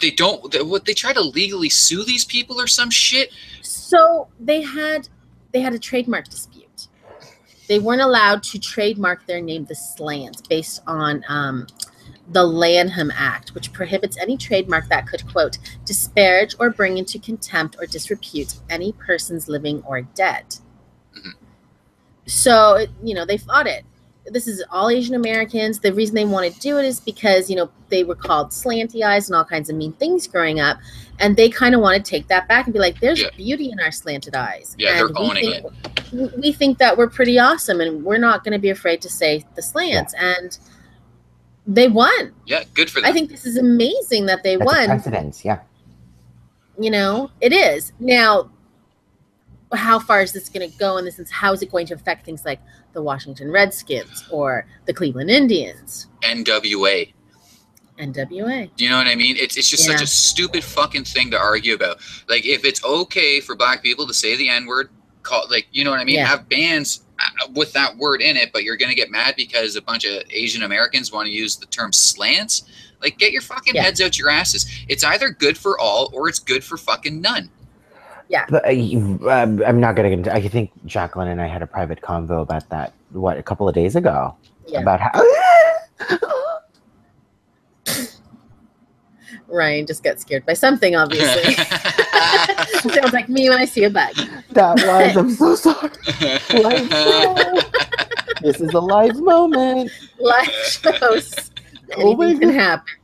They try to legally sue these people or some shit. So they had a trademark dispute. They weren't allowed to trademark their name, the Slants, based on the Lanham Act, which prohibits any trademark that could, quote, disparage or bring into contempt or disrepute any persons living or dead. So, they fought it. this is all Asian Americans. The reason they want to do it is because, you know, they were called slanty eyes and all kinds of mean things growing up. And they kind of want to take that back and be like, there's beauty in our slanted eyes. Yeah, and they're owning it. We think that we're pretty awesome, and we're not going to be afraid to say the slants. Yeah. And they won. Yeah, good for them. I think this is amazing that they won. Precedence, yeah. You know, it is. Now, how far is this going to go in the sense? How is it going to affect things like the Washington Redskins or the Cleveland Indians? NWA. Do you know what I mean? It's just such a stupid fucking thing to argue about. Like, if it's okay for black people to say the N-word, like, you know what I mean? Yeah. Have bands with that word in it, but you're going to get mad because a bunch of Asian Americans want to use the term slants? Like, get your fucking heads out your asses. It's either good for all or it's good for fucking none. Yeah. But, I'm not going to get into, I think Jacqueline and I had a private convo about that, a couple of days ago? Yeah. About how... Ryan just got scared by something, obviously. Sounds like me when I see a bug. That was, I'm so sorry. This is a live moment. Live shows. Anything can happen.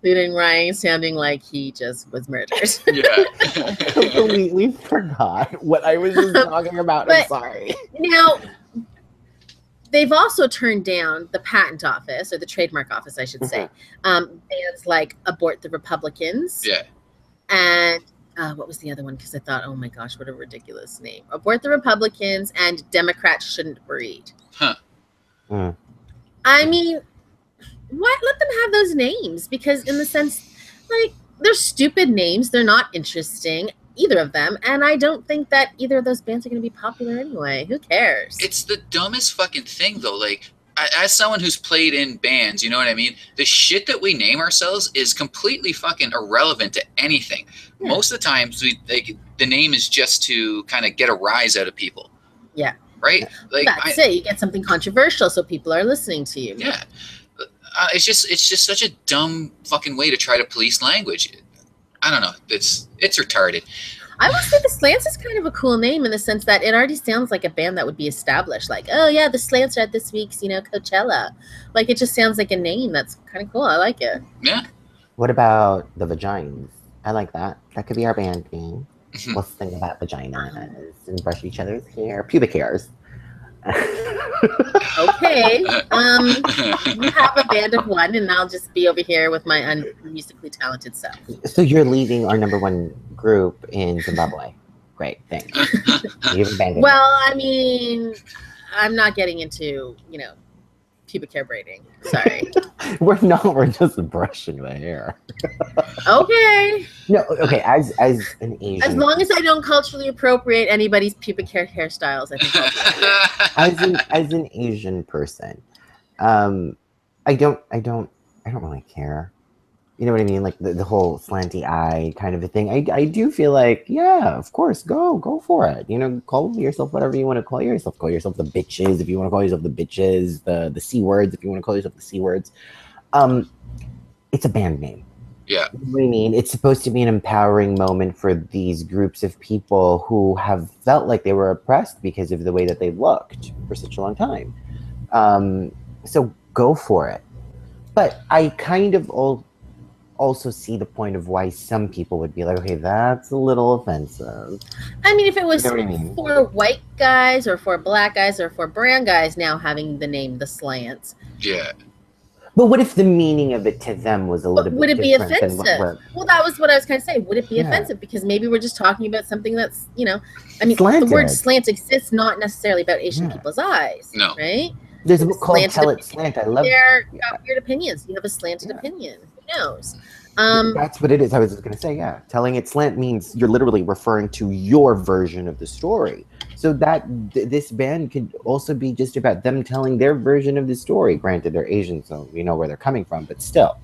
Including Ryan sounding like he just was murdered. Yeah. I completely forgot what I was just talking about. I'm sorry. Now, they've also turned down the patent office, or the trademark office, I should say. Bands like Abort the Republicans. Yeah. And what was the other one? Because I thought, oh my gosh, what a ridiculous name. Abort the Republicans and Democrats Shouldn't Breed. Huh. I mean, what? Let them have those names, because in the sense, like, they're stupid names. They're not interesting, either of them, and I don't think that either of those bands are going to be popular anyway. Who cares? It's the dumbest fucking thing, though. Like, as someone who's played in bands, you know what I mean? The shit that we name ourselves is completely fucking irrelevant to anything. Yeah. Most of the times, the name is just to kind of get a rise out of people. Yeah. Right? Like, that's it. You get something controversial, so people are listening to you. Yeah. It's just such a dumb fucking way to try to police language. I don't know. It's retarded. I would say the Slants is kind of a cool name in the sense that it already sounds like a band that would be established. Like, oh yeah, the Slants are at this week's, Coachella. Like, it just sounds like a name that's kind of cool. I like it. Yeah. What about the Vaginas? I like that. That could be our band name. Let's think about vaginas and brush each other's hair, pubic hairs. Okay. You have a band of one, and I'll just be over here with my unmusically talented self. So you're leading our number one group in Zimbabwe. Great, thanks. You have abandoned. Well, I mean, I'm not getting into, pubic hair braiding. Sorry. We're just brushing the hair. Okay. No, okay, as an Asian. As long as I don't culturally appropriate anybody's pubic hair hairstyles, I think I'll do it. As an Asian person, I don't really care. You know what I mean? Like the whole slanty eye kind of a thing. I do feel like, yeah, of course, go for it. Call yourself whatever you want to call yourself. Call yourself the bitches if you want to call yourself the bitches, the C words if you want to call yourself the C words. It's a band name. Yeah. You know what I mean? It's supposed to be an empowering moment for these groups of people who have felt like they were oppressed because of the way that they looked for such a long time. So go for it. But I kind of also see the point of why some people would be like, okay, that's a little offensive. I mean, if it was for white guys or for black guys or for brown guys now having the name the Slants. Yeah. But what if the meaning of it to them was a little bit different? Would it be offensive? Well, that was what I was going to say. Would it be offensive? Because maybe we're just talking about something that's, I mean, slanted. The word slant exists not necessarily about Asian people's eyes. No. Right? There's a book called Tell It Slant. I love it. They're got weird opinions. You have a slanted opinion. Who knows? That's what it is. I was just going to say, yeah. Telling it slant means you're literally referring to your version of the story. So that this band could also be just about them telling their version of the story. Granted, they're Asian, so we know where they're coming from, but still,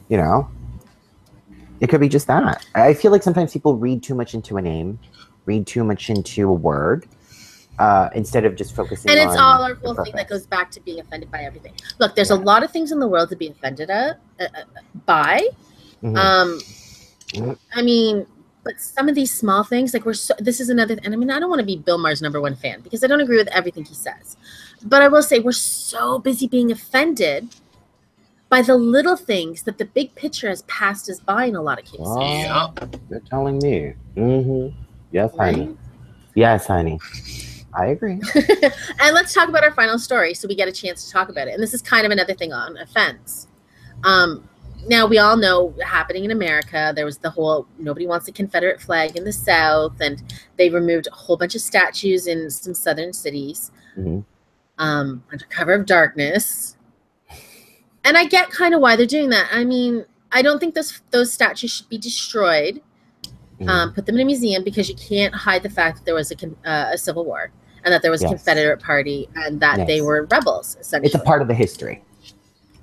it could be just that. I feel like sometimes people read too much into a name, read too much into a word, instead of just focusing on. And it's all our whole thing that goes back to being offended by everything. Look, there's a lot of things in the world to be offended by. I mean, But some of these small things, like this is another, and I mean, I don't want to be Bill Maher's #1 fan because I don't agree with everything he says. But I will say we're so busy being offended by the little things that the big picture has passed us by in a lot of cases. Oh, you're telling me. Mm-hmm. Yes, honey. Yes, honey. I agree. And let's talk about our final story so we get a chance to talk about it. And this is kind of another thing on offense. Now, we all know happening in America, there was the whole nobody wants a Confederate flag in the South, and they removed a whole bunch of statues in some southern cities under cover of darkness. And I get kind of why they're doing that. I mean, I don't think those statues should be destroyed. Put them in a museum because you can't hide the fact that there was a civil war and that there was a Confederate party and that they were rebels, essentially. It's a part of the history.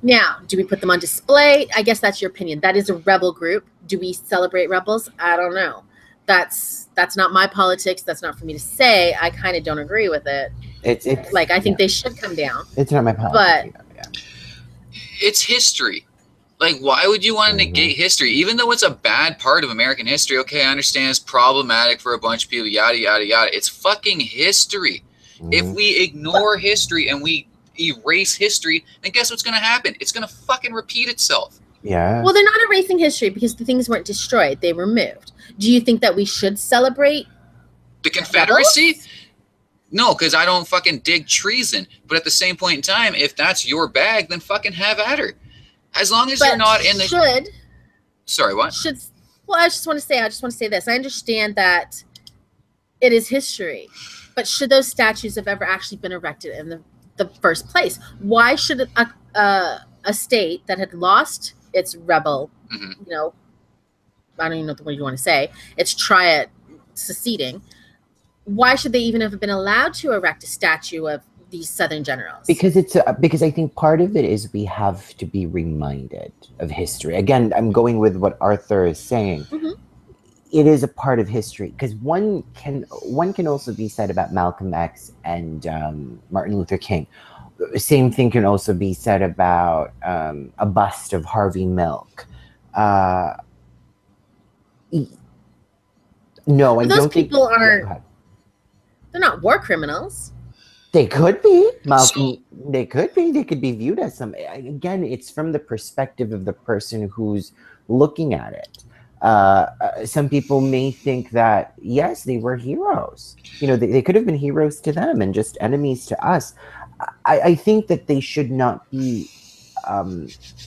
Now, do we put them on display? I guess that's your opinion. That is a rebel group. Do we celebrate rebels? I don't know. That's not my politics. That's not for me to say. I kind of don't agree with it. It's like I think they should come down. It's not my politics. But it's history. Like, why would you want to negate history? Even though it's a bad part of American history, okay, I understand it's problematic for a bunch of people, yada, yada, yada. It's fucking history. If we ignore history and we erase history, then guess what's going to happen? It's going to fucking repeat itself. Yeah. Well, they're not erasing history because the things weren't destroyed. They were moved. Do you think that we should celebrate the Confederacy? rebels? No, because I don't fucking dig treason. But at the same point in time, if that's your bag, then fucking have at her. As long as you're not in the... Sorry, what? Well, I just want to say this. I understand that it is history. But should those statues have ever actually been erected in the first place? Why should a state that had lost its rebel, you know, I don't even know what you want to say, its triad seceding, why should they even have been allowed to erect a statue of these Southern generals? Because because I think part of it is we have to be reminded of history. Again, I'm going with what Arthur is saying. It is a part of history because one can also be said about Malcolm X and Martin Luther King. Same thing can also be said about a bust of Harvey Milk. No, I don't think people are. They're not war criminals. They could be, Malcolm. They could be. They could be viewed as some. Again, it's from the perspective of the person who's looking at it. Some people may think that, yes, they were heroes. You know, they could have been heroes to them and just enemies to us. I think that they should not be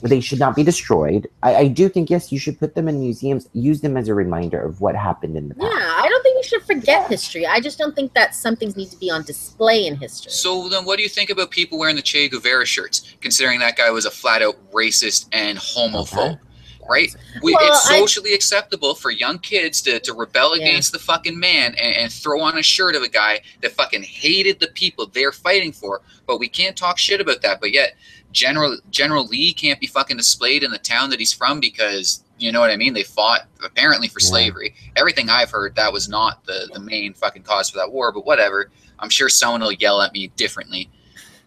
destroyed. I do think, yes, you should put them in museums, use them as a reminder of what happened in the past. Yeah, I don't think we should forget history. I just don't think that some things need to be on display in history. So then what do you think about people wearing the Che Guevara shirts, considering that guy was a flat-out racist and homophobe? Right? It's socially acceptable for young kids to rebel against the fucking man and throw on a shirt of a guy that fucking hated the people they're fighting for. But we can't talk shit about that. But yet, General Lee can't be fucking displayed in the town that he's from because, you know what I mean? They fought apparently for slavery. Everything I've heard, that was not the main fucking cause for that war. But whatever. I'm sure someone will yell at me differently.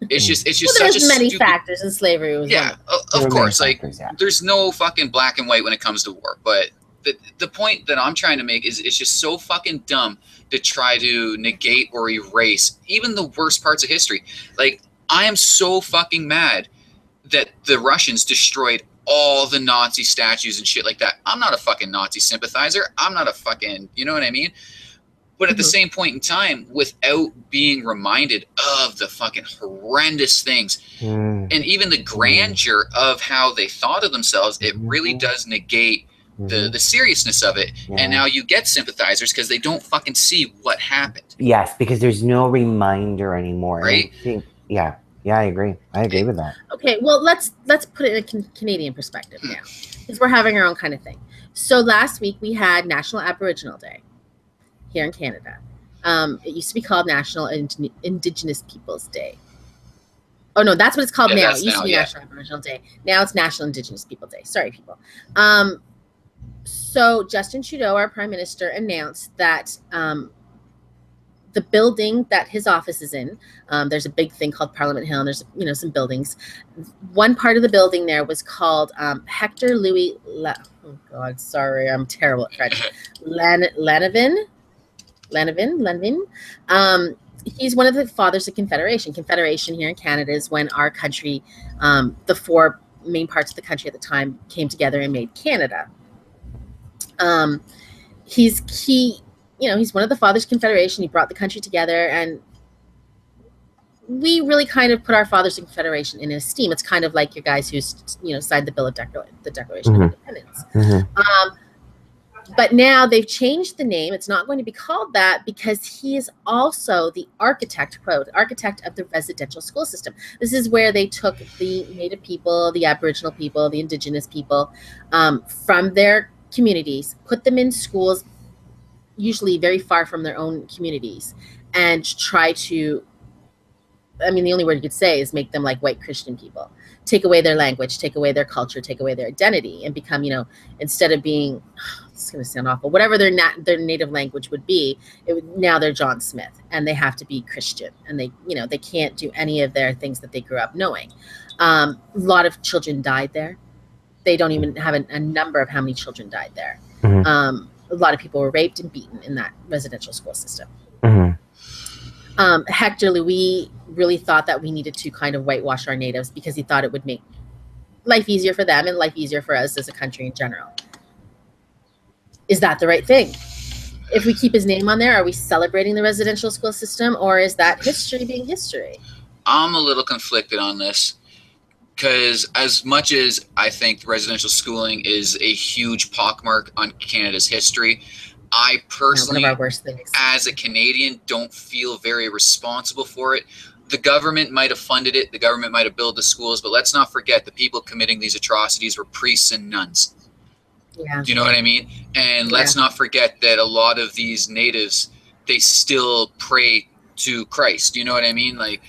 It's just such a many factors in slavery. Of course. Like, there's no fucking black and white when it comes to war. But the point that I'm trying to make is it's just so fucking dumb to try to negate or erase even the worst parts of history. Like, I am so fucking mad that the Russians destroyed all the Nazi statues and shit like that. I'm not a fucking Nazi sympathizer. I'm not a fucking, you know what I mean? But at the same point in time, without being reminded of the fucking horrendous things and even the grandeur of how they thought of themselves, it really does negate the seriousness of it. And now you get sympathizers because they don't fucking see what happened. Yes, because there's no reminder anymore. Right? Yeah, I agree. I agree with that. Okay, well, let's put it in a Canadian perspective now, because we're having our own kind of thing. So last week we had National Aboriginal Day here in Canada. It used to be called National Indigenous Peoples Day. Oh, no, that's what it's called now. It used to be National Aboriginal Day. Now it's National Indigenous People Day. Sorry, people. So Justin Trudeau, our Prime Minister, announced that the the building that his office is in, there's a big thing called Parliament Hill, and there's, you know, some buildings. One part of the building there was called Hector Louis, oh God, sorry, I'm terrible at French. Lanvin. He's one of the fathers of Confederation. Confederation here in Canada is when our country, the four main parts of the country at the time, came together and made Canada. He's one of the fathers of Confederation. He brought the country together, and we really kind of put our fathers of Confederation in esteem. It's kind of like your guys who, you know, signed the Declaration of Independence. But now they've changed the name. It's not going to be called that because he is also the architect of the residential school system. This is where they took the Native people, the Aboriginal people, the Indigenous people from their communities, put them in schools, usually very far from their own communities, and try to, I mean, the only word you could say is make them like white Christian people. Take away their language, take away their culture, take away their identity, and become, you know, instead of being, this is going to sound awful, whatever their native language would be, now they're John Smith, and they have to be Christian, and they, you know, they can't do any of their things that they grew up knowing. A lot of children died there. They don't even have a number of how many children died there. A lot of people were raped and beaten in that residential school system. Hector Louis really thought that we needed to kind of whitewash our natives because he thought it would make life easier for them and life easier for us as a country in general. Is that the right thing? If we keep his name on there, are we celebrating the residential school system, or is that history being history? I'm a little conflicted on this because as much as I think residential schooling is a huge pockmark on Canada's history, I personally, one of our worst things, as a Canadian, don't feel very responsible for it. The government might have funded it. The government might have built the schools, but let's not forget the people committing these atrocities were priests and nuns. Yeah. Do you know what I mean? And let's not forget that a lot of these natives, they still pray to Christ. Do you know what I mean? Like,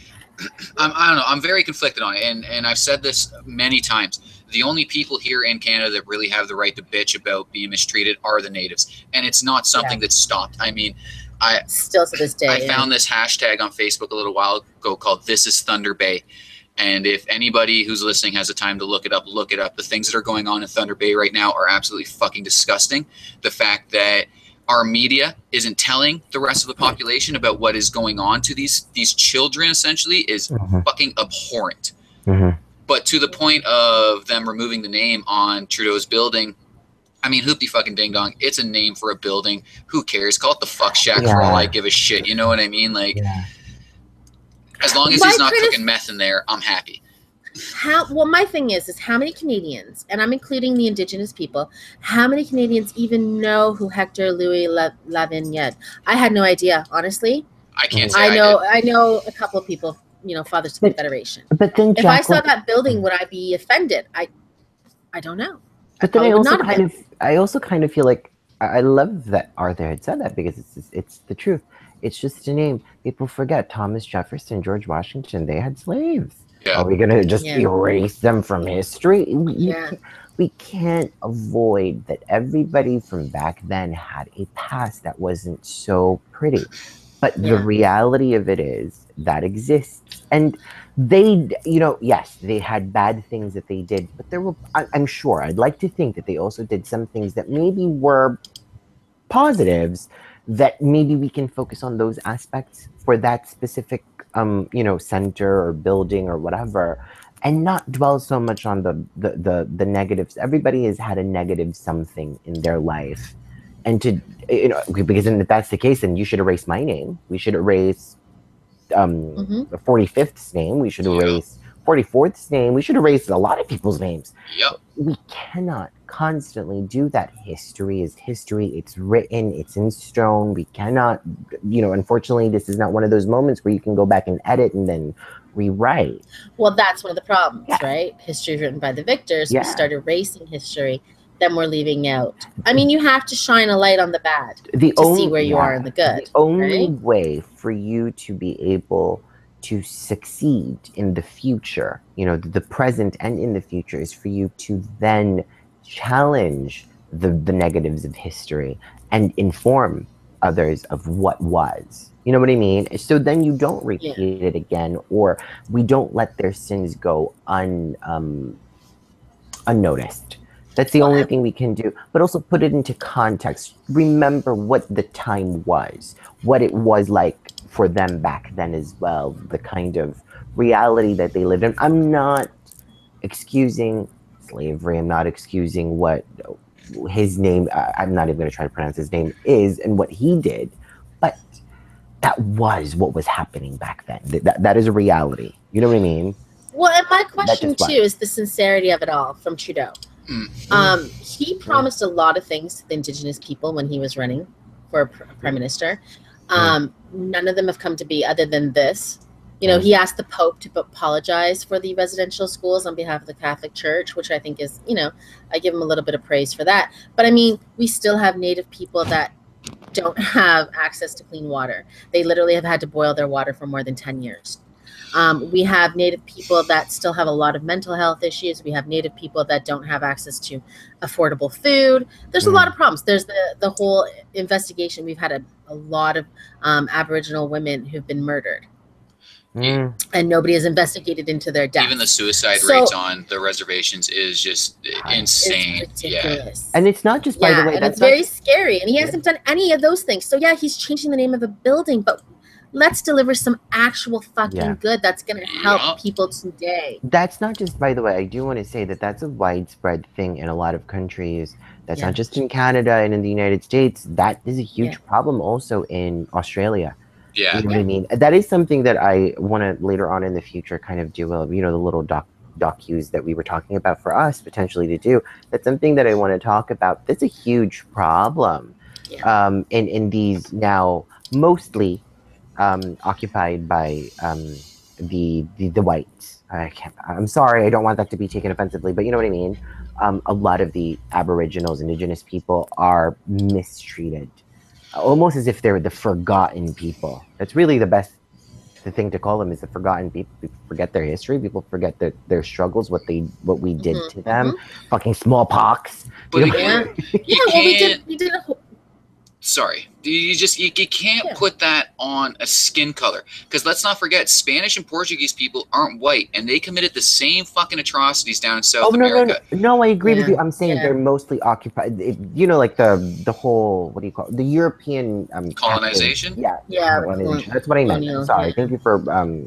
I don't know. I'm very conflicted on it. And I've said this many times. The only people here in Canada that really have the right to bitch about being mistreated are the natives. And it's not something that's stopped. I mean, still to this day, I found this hashtag on Facebook a little while ago called This is Thunder Bay. And if anybody who's listening has the time to look it up, look it up. The things that are going on in Thunder Bay right now are absolutely fucking disgusting. The fact that our media isn't telling the rest of the population about what is going on to these children essentially is fucking abhorrent. But to the point of them removing the name on Trudeau's building, I mean, hoopty fucking ding dong. It's a name for a building. Who cares? Call it the fuck shack for all I give a shit. You know what I mean? Like, as long as he's not cooking meth in there, I'm happy. Well, my thing is how many Canadians, and I'm including the Indigenous people, how many Canadians even know who Hector Louis Lavin yet? I had no idea, honestly. I can't say I know a couple of people, you know, Fathers of Confederation. But then, if I saw that building, would I be offended? I don't know. But then I also kind of feel like I love that Arthur had said that because it's the truth. It's just a name. People forget Thomas Jefferson, George Washington, they had slaves. Are we going to just erase them from history? We can't avoid that everybody from back then had a past that wasn't so pretty. But the reality of it is that exists. And they, you know, yes, they had bad things that they did, but there were, I'm sure, I'd like to think that they also did some things that maybe were positives, that maybe we can focus on those aspects for that specific, you know, center or building or whatever, and not dwell so much on the negatives. Everybody has had a negative something in their life. And to, you know, because if that's the case, then you should erase my name. We should erase the 45th's name. We should erase 44th's name. We should erase a lot of people's names. We cannot constantly do that. History is history. It's written. It's in stone. We cannot, you know, unfortunately, this is not one of those moments where you can go back and edit and then rewrite. Well, that's one of the problems, right? History is written by the victors. We start erasing history. Then we're leaving out. I mean, you have to shine a light on the bad to see where you are in the good. The only way for you to be able to succeed in the future, you know, the present and in the future, is for you to then challenge the negatives of history and inform others of what was. You know what I mean? So then you don't repeat it again, or we don't let their sins go unnoticed. That's the only thing we can do. But also put it into context. Remember what the time was, what it was like for them back then as well, the kind of reality that they lived in. I'm not excusing slavery. I'm not excusing what his name, I'm not even going to try to pronounce his name, is and what he did. But that was what was happening back then. That is a reality. You know what I mean? Well, and my question too is the sincerity of it all from Trudeau. He promised a lot of things to the Indigenous people when he was running for prime minister. None of them have come to be other than this. You know, he asked the Pope to apologize for the residential schools on behalf of the Catholic Church, which I think is, you know, I give him a little bit of praise for that. But I mean, we still have Native people that don't have access to clean water. They literally have had to boil their water for more than 10 years. We have Native people that still have a lot of mental health issues. We have Native people that don't have access to affordable food. There's a lot of problems. There's the whole investigation. We've had a lot of Aboriginal women who've been murdered. And nobody has investigated into their death. Even the suicide rates on the reservations is just insane. It's ridiculous. And it's not just, by the way, and it's very scary. And he hasn't done any of those things. So yeah, he's changing the name of the building, but let's deliver some actual fucking good that's going to help people today. That's not just, by the way, I do want to say that that's a widespread thing in a lot of countries. That's not just in Canada and in the United States. That is a huge problem also in Australia. Yeah. You know what I mean? That is something that I want to later on in the future kind of do, you know, the little docus that we were talking about for us potentially to do. That's something that I want to talk about. That's a huge problem in these now mostly occupied by the whites. I'm sorry, I don't want that to be taken offensively, but you know what I mean? A lot of the Aboriginals, Indigenous people are mistreated. Almost as if they're the forgotten people. That's really the thing to call them, is the forgotten people. People forget their history. People forget their struggles, what we did to them. Fucking smallpox. But you know? We did a whole... Sorry, you can't put that on a skin color, because let's not forget, Spanish and Portuguese people aren't white, and they committed the same fucking atrocities down in South America. No, I agree with you. I'm saying they're mostly occupied. You know, like the whole, what do you call it? The European colonization. Colonization. That's what I meant. Sorry, thank you for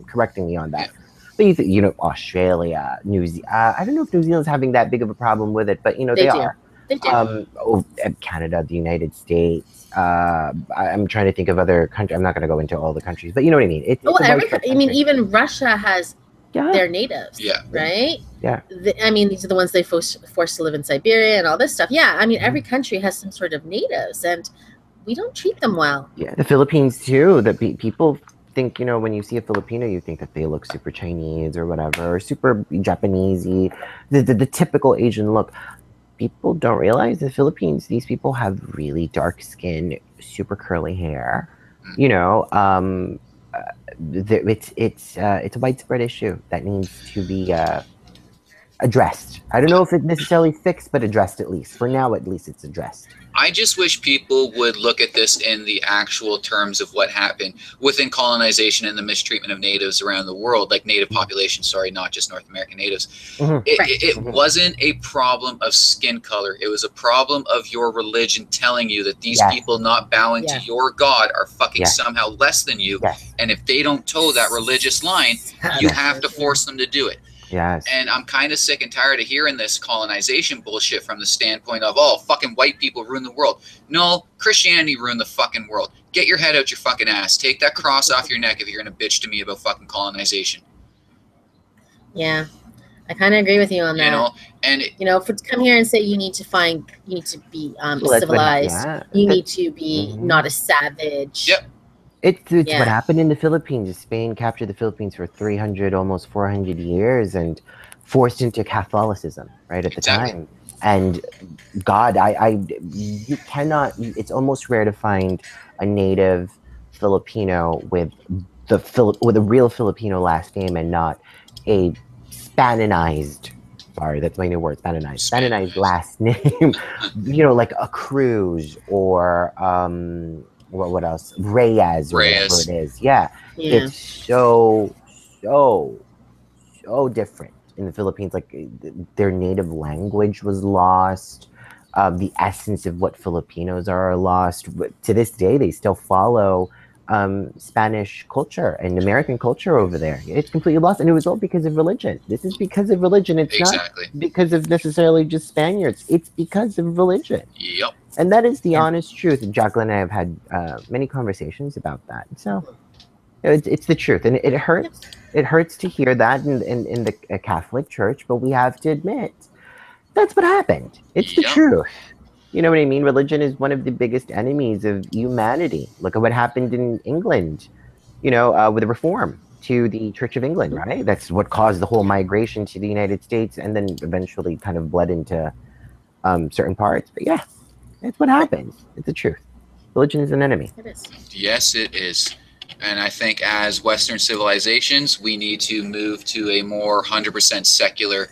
correcting me on that. But you know, Australia, New Zealand. I don't know if New Zealand's having that big of a problem with it, but you know they are. They do. Canada, the United States. I'm trying to think of other countries. I'm not going to go into all the countries, but you know what I mean. Even Russia has their natives, right? Yeah. I mean, these are the ones they forced to live in Siberia and all this stuff. Yeah, I mean, every country has some sort of natives, and we don't treat them well. Yeah, the Philippines too. People think, you know, when you see a Filipino, you think that they look super Chinese or whatever, or super Japanesey, the typical Asian look. People don't realize the Philippines, these people have really dark skin, super curly hair. You know, it's a widespread issue that needs to be addressed. I don't know if it's necessarily fixed, but addressed at least. For now, at least it's addressed. I just wish people would look at this in the actual terms of what happened within colonization and the mistreatment of natives around the world, like native populations, sorry, not just North American natives. It wasn't a problem of skin color. It was a problem of your religion telling you that these people not bowing to your God are fucking somehow less than you. And if they don't toe that religious line, you have to force them to do it. Yes. And I'm kind of sick and tired of hearing this colonization bullshit from the standpoint of, oh, fucking white people ruin the world. No, Christianity ruined the fucking world. Get your head out your fucking ass. Take that cross off your neck if you're going to bitch to me about fucking colonization. Yeah, I kind of agree with you on that. You know, and to come here and say you need to be civilized, you need to be not a savage. Yep. It's what happened in the Philippines. Spain captured the Philippines for 300, almost 400 years and forced into Catholicism, right, at the time. And God, you cannot, it's almost rare to find a native Filipino with a real Filipino last name and not a Spanionized, sorry, that's my new word, Spanionized last name, you know, like a Cruz or, what else? Reyes or whatever Reyes. it is. Yeah. Yeah. It's so different in the Philippines. Like their native language was lost. The essence of what Filipinos are lost. But to this day, they still follow Spanish culture and American culture over there. It's completely lost, and it was all because of religion. This is because of religion. It's Exactly. not because of necessarily just Spaniards. It's because of religion. Yep. And that is the Yeah. honest truth. Jacqueline and I have had many conversations about that. So it's the truth, and it hurts. It hurts to hear that in the Catholic Church, but we have to admit that's what happened. It's the Yep. truth. You know what I mean? Religion is one of the biggest enemies of humanity. Look at what happened in England, with the reform to the Church of England, right? That's what caused the whole migration to the United States, and then eventually kind of bled into certain parts. But yeah, it's what happens. It's the truth. Religion is an enemy. It is. Yes, it is. And I think as Western civilizations, we need to move to a more 100% secular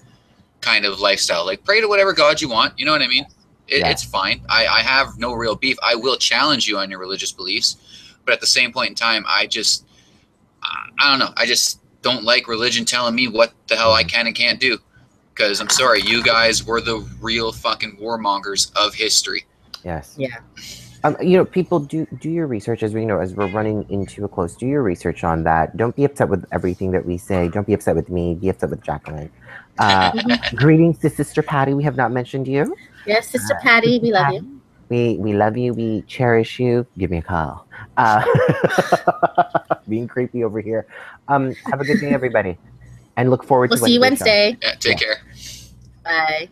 kind of lifestyle. Like, pray to whatever God you want. You know what I mean? Yeah. It's fine. I have no real beef. I will challenge you on your religious beliefs. But at the same point in time, I don't know. I just don't like religion telling me what the hell I can and can't do. Because I'm sorry, you guys were the real fucking warmongers of history. Yes. Yeah. People do your research as we're running into a close. Do your research on that. Don't be upset with everything that we say. Don't be upset with me. Be upset with Jacqueline. Greetings to Sister Patty. We have not mentioned you. Yes, Sister Patty, we love you. We love you. We cherish you. Give me a call. Being creepy over here. Have a good day, everybody, and look forward We'll to see you Wednesday show. Wednesday. Yeah, take care. Bye.